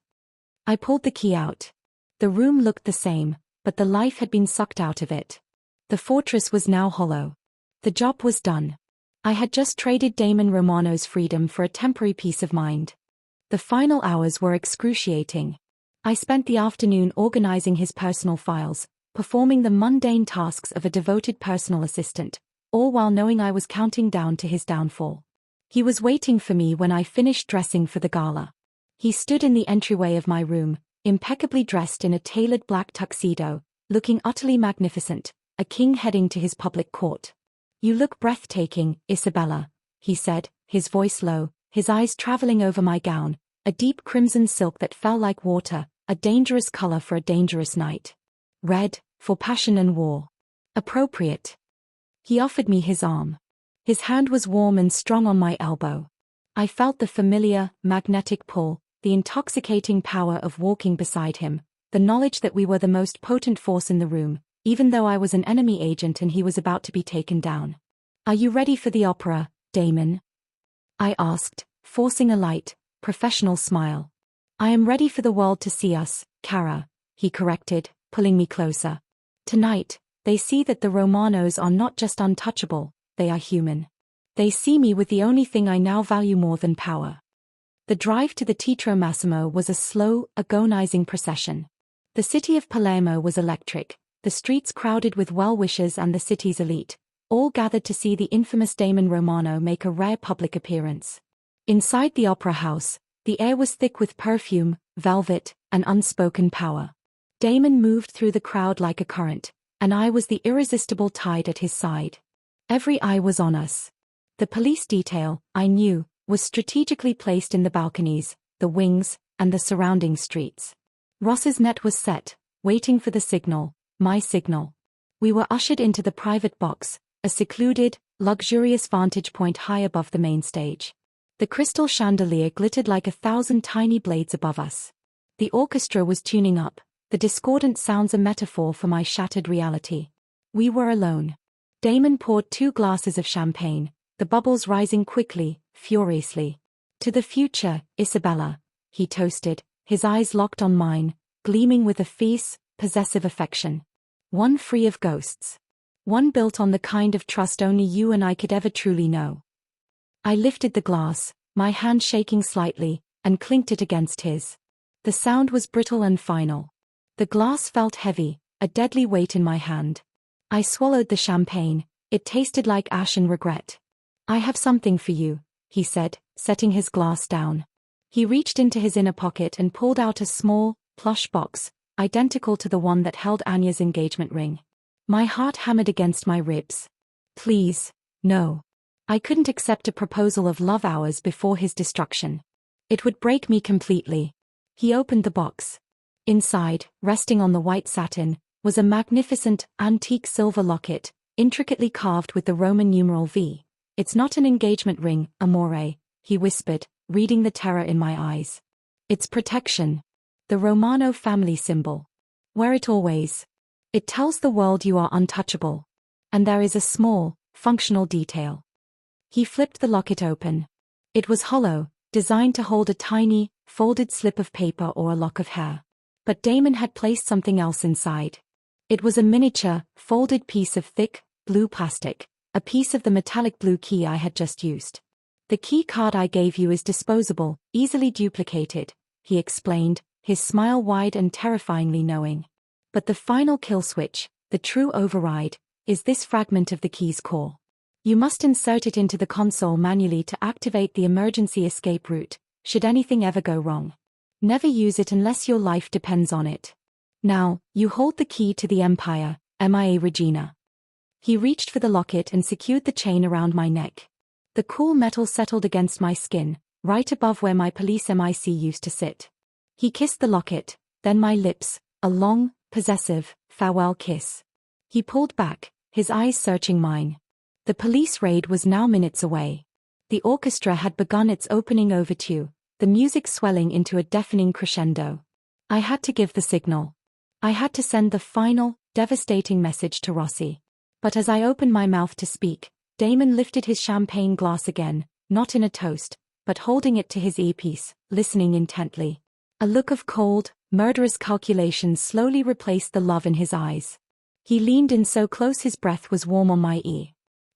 I pulled the key out. The room looked the same, but the life had been sucked out of it. The fortress was now hollow. The job was done. I had just traded Damon Romano's freedom for a temporary peace of mind. The final hours were excruciating. I spent the afternoon organizing his personal files, performing the mundane tasks of a devoted personal assistant, all while knowing I was counting down to his downfall. He was waiting for me when I finished dressing for the gala. He stood in the entryway of my room, impeccably dressed in a tailored black tuxedo, looking utterly magnificent, a king heading to his public court. "You look breathtaking, Isabella," he said, his voice low, his eyes traveling over my gown, a deep crimson silk that fell like water, a dangerous color for a dangerous night. Red, for passion and war. Appropriate. He offered me his arm. His hand was warm and strong on my elbow. I felt the familiar, magnetic pull, the intoxicating power of walking beside him, the knowledge that we were the most potent force in the room, even though I was an enemy agent and he was about to be taken down. "Are you ready for the opera, Damon?" I asked, forcing a light, professional smile. "I am ready for the world to see us, Kara," he corrected, pulling me closer. "Tonight, they see that the Romanos are not just untouchable, they are human. They see me with the only thing I now value more than power." The drive to the Teatro Massimo was a slow, agonizing procession. The city of Palermo was electric, the streets crowded with well-wishers and the city's elite, all gathered to see the infamous Damon Romano make a rare public appearance. Inside the opera house, the air was thick with perfume, velvet, and unspoken power. Damon moved through the crowd like a current, and I was the irresistible tide at his side. Every eye was on us. The police detail, I knew, was strategically placed in the balconies, the wings, and the surrounding streets. Ross's net was set, waiting for the signal, my signal. We were ushered into the private box, a secluded, luxurious vantage point high above the main stage. The crystal chandelier glittered like 1,000 tiny blades above us. The orchestra was tuning up, the discordant sounds a metaphor for my shattered reality. We were alone. Damon poured 2 glasses of champagne, the bubbles rising quickly, furiously. "To the future, Isabella," he toasted, his eyes locked on mine, gleaming with a fierce, possessive affection. One free of ghosts. One built on the kind of trust only you and I could ever truly know. I lifted the glass, my hand shaking slightly, and clinked it against his. The sound was brittle and final. The glass felt heavy, a deadly weight in my hand. I swallowed the champagne, it tasted like ash and regret. "I have something for you," he said, setting his glass down. He reached into his inner pocket and pulled out a small, plush box, identical to the one that held Anya's engagement ring. My heart hammered against my ribs. Please, no. I couldn't accept a proposal of love hours before his destruction. It would break me completely. He opened the box. Inside, resting on the white satin, was a magnificent, antique silver locket, intricately carved with the Roman numeral V. "It's not an engagement ring, amore," he whispered, reading the terror in my eyes. "It's protection. The Romano family symbol. Wear it always. It tells the world you are untouchable. And there is a small, functional detail." He flipped the locket open. It was hollow, designed to hold a tiny, folded slip of paper or a lock of hair. But Damon had placed something else inside. It was a miniature, folded piece of thick, blue plastic, a piece of the metallic blue key I had just used. "The key card I gave you is disposable, easily duplicated," he explained, his smile wide and terrifyingly knowing. "But the final kill switch, the true override, is this fragment of the key's core. You must insert it into the console manually to activate the emergency escape route, should anything ever go wrong. Never use it unless your life depends on it. Now, you hold the key to the Empire, MIA Regina." He reached for the locket and secured the chain around my neck. The cool metal settled against my skin, right above where my police MIC used to sit. He kissed the locket, then my lips, a long, possessive, farewell kiss. He pulled back, his eyes searching mine. The police raid was now minutes away. The orchestra had begun its opening overture, the music swelling into a deafening crescendo. I had to give the signal. I had to send the final, devastating message to Rossi. But as I opened my mouth to speak, Damon lifted his champagne glass again, not in a toast, but holding it to his earpiece, listening intently. A look of cold, murderous calculation slowly replaced the love in his eyes. He leaned in so close his breath was warm on my ear.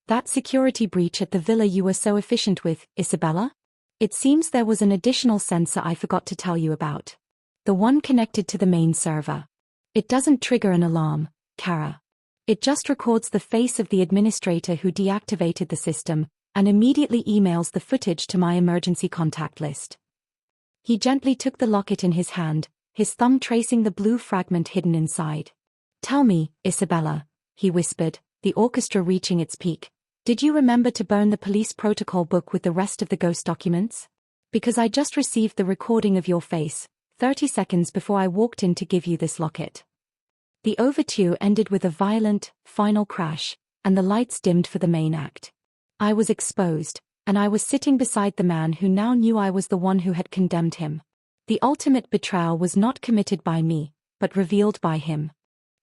"That security breach at the villa you were so efficient with, Isabella? It seems there was an additional sensor I forgot to tell you about. The one connected to the main server. It doesn't trigger an alarm, Kara. It just records the face of the administrator who deactivated the system, and immediately emails the footage to my emergency contact list." He gently took the locket in his hand, his thumb tracing the blue fragment hidden inside. "Tell me, Isabella," he whispered, the orchestra reaching its peak, "did you remember to burn the police protocol book with the rest of the ghost documents? Because I just received the recording of your face, 30 seconds before I walked in to give you this locket." The overture ended with a violent, final crash, and the lights dimmed for the main act. I was exposed, and I was sitting beside the man who now knew I was the one who had condemned him. The ultimate betrayal was not committed by me, but revealed by him.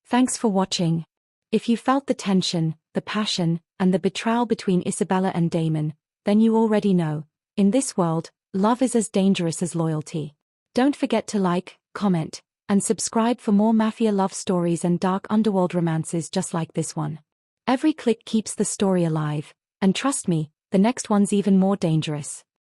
Thanks for watching. If you felt the tension, the passion, and the betrayal between Isabella and Damon, then you already know, in this world, love is as dangerous as loyalty. Don't forget to like, comment, and subscribe for more Mafia love stories and dark underworld romances just like this one. Every click keeps the story alive, and trust me, the next one's even more dangerous.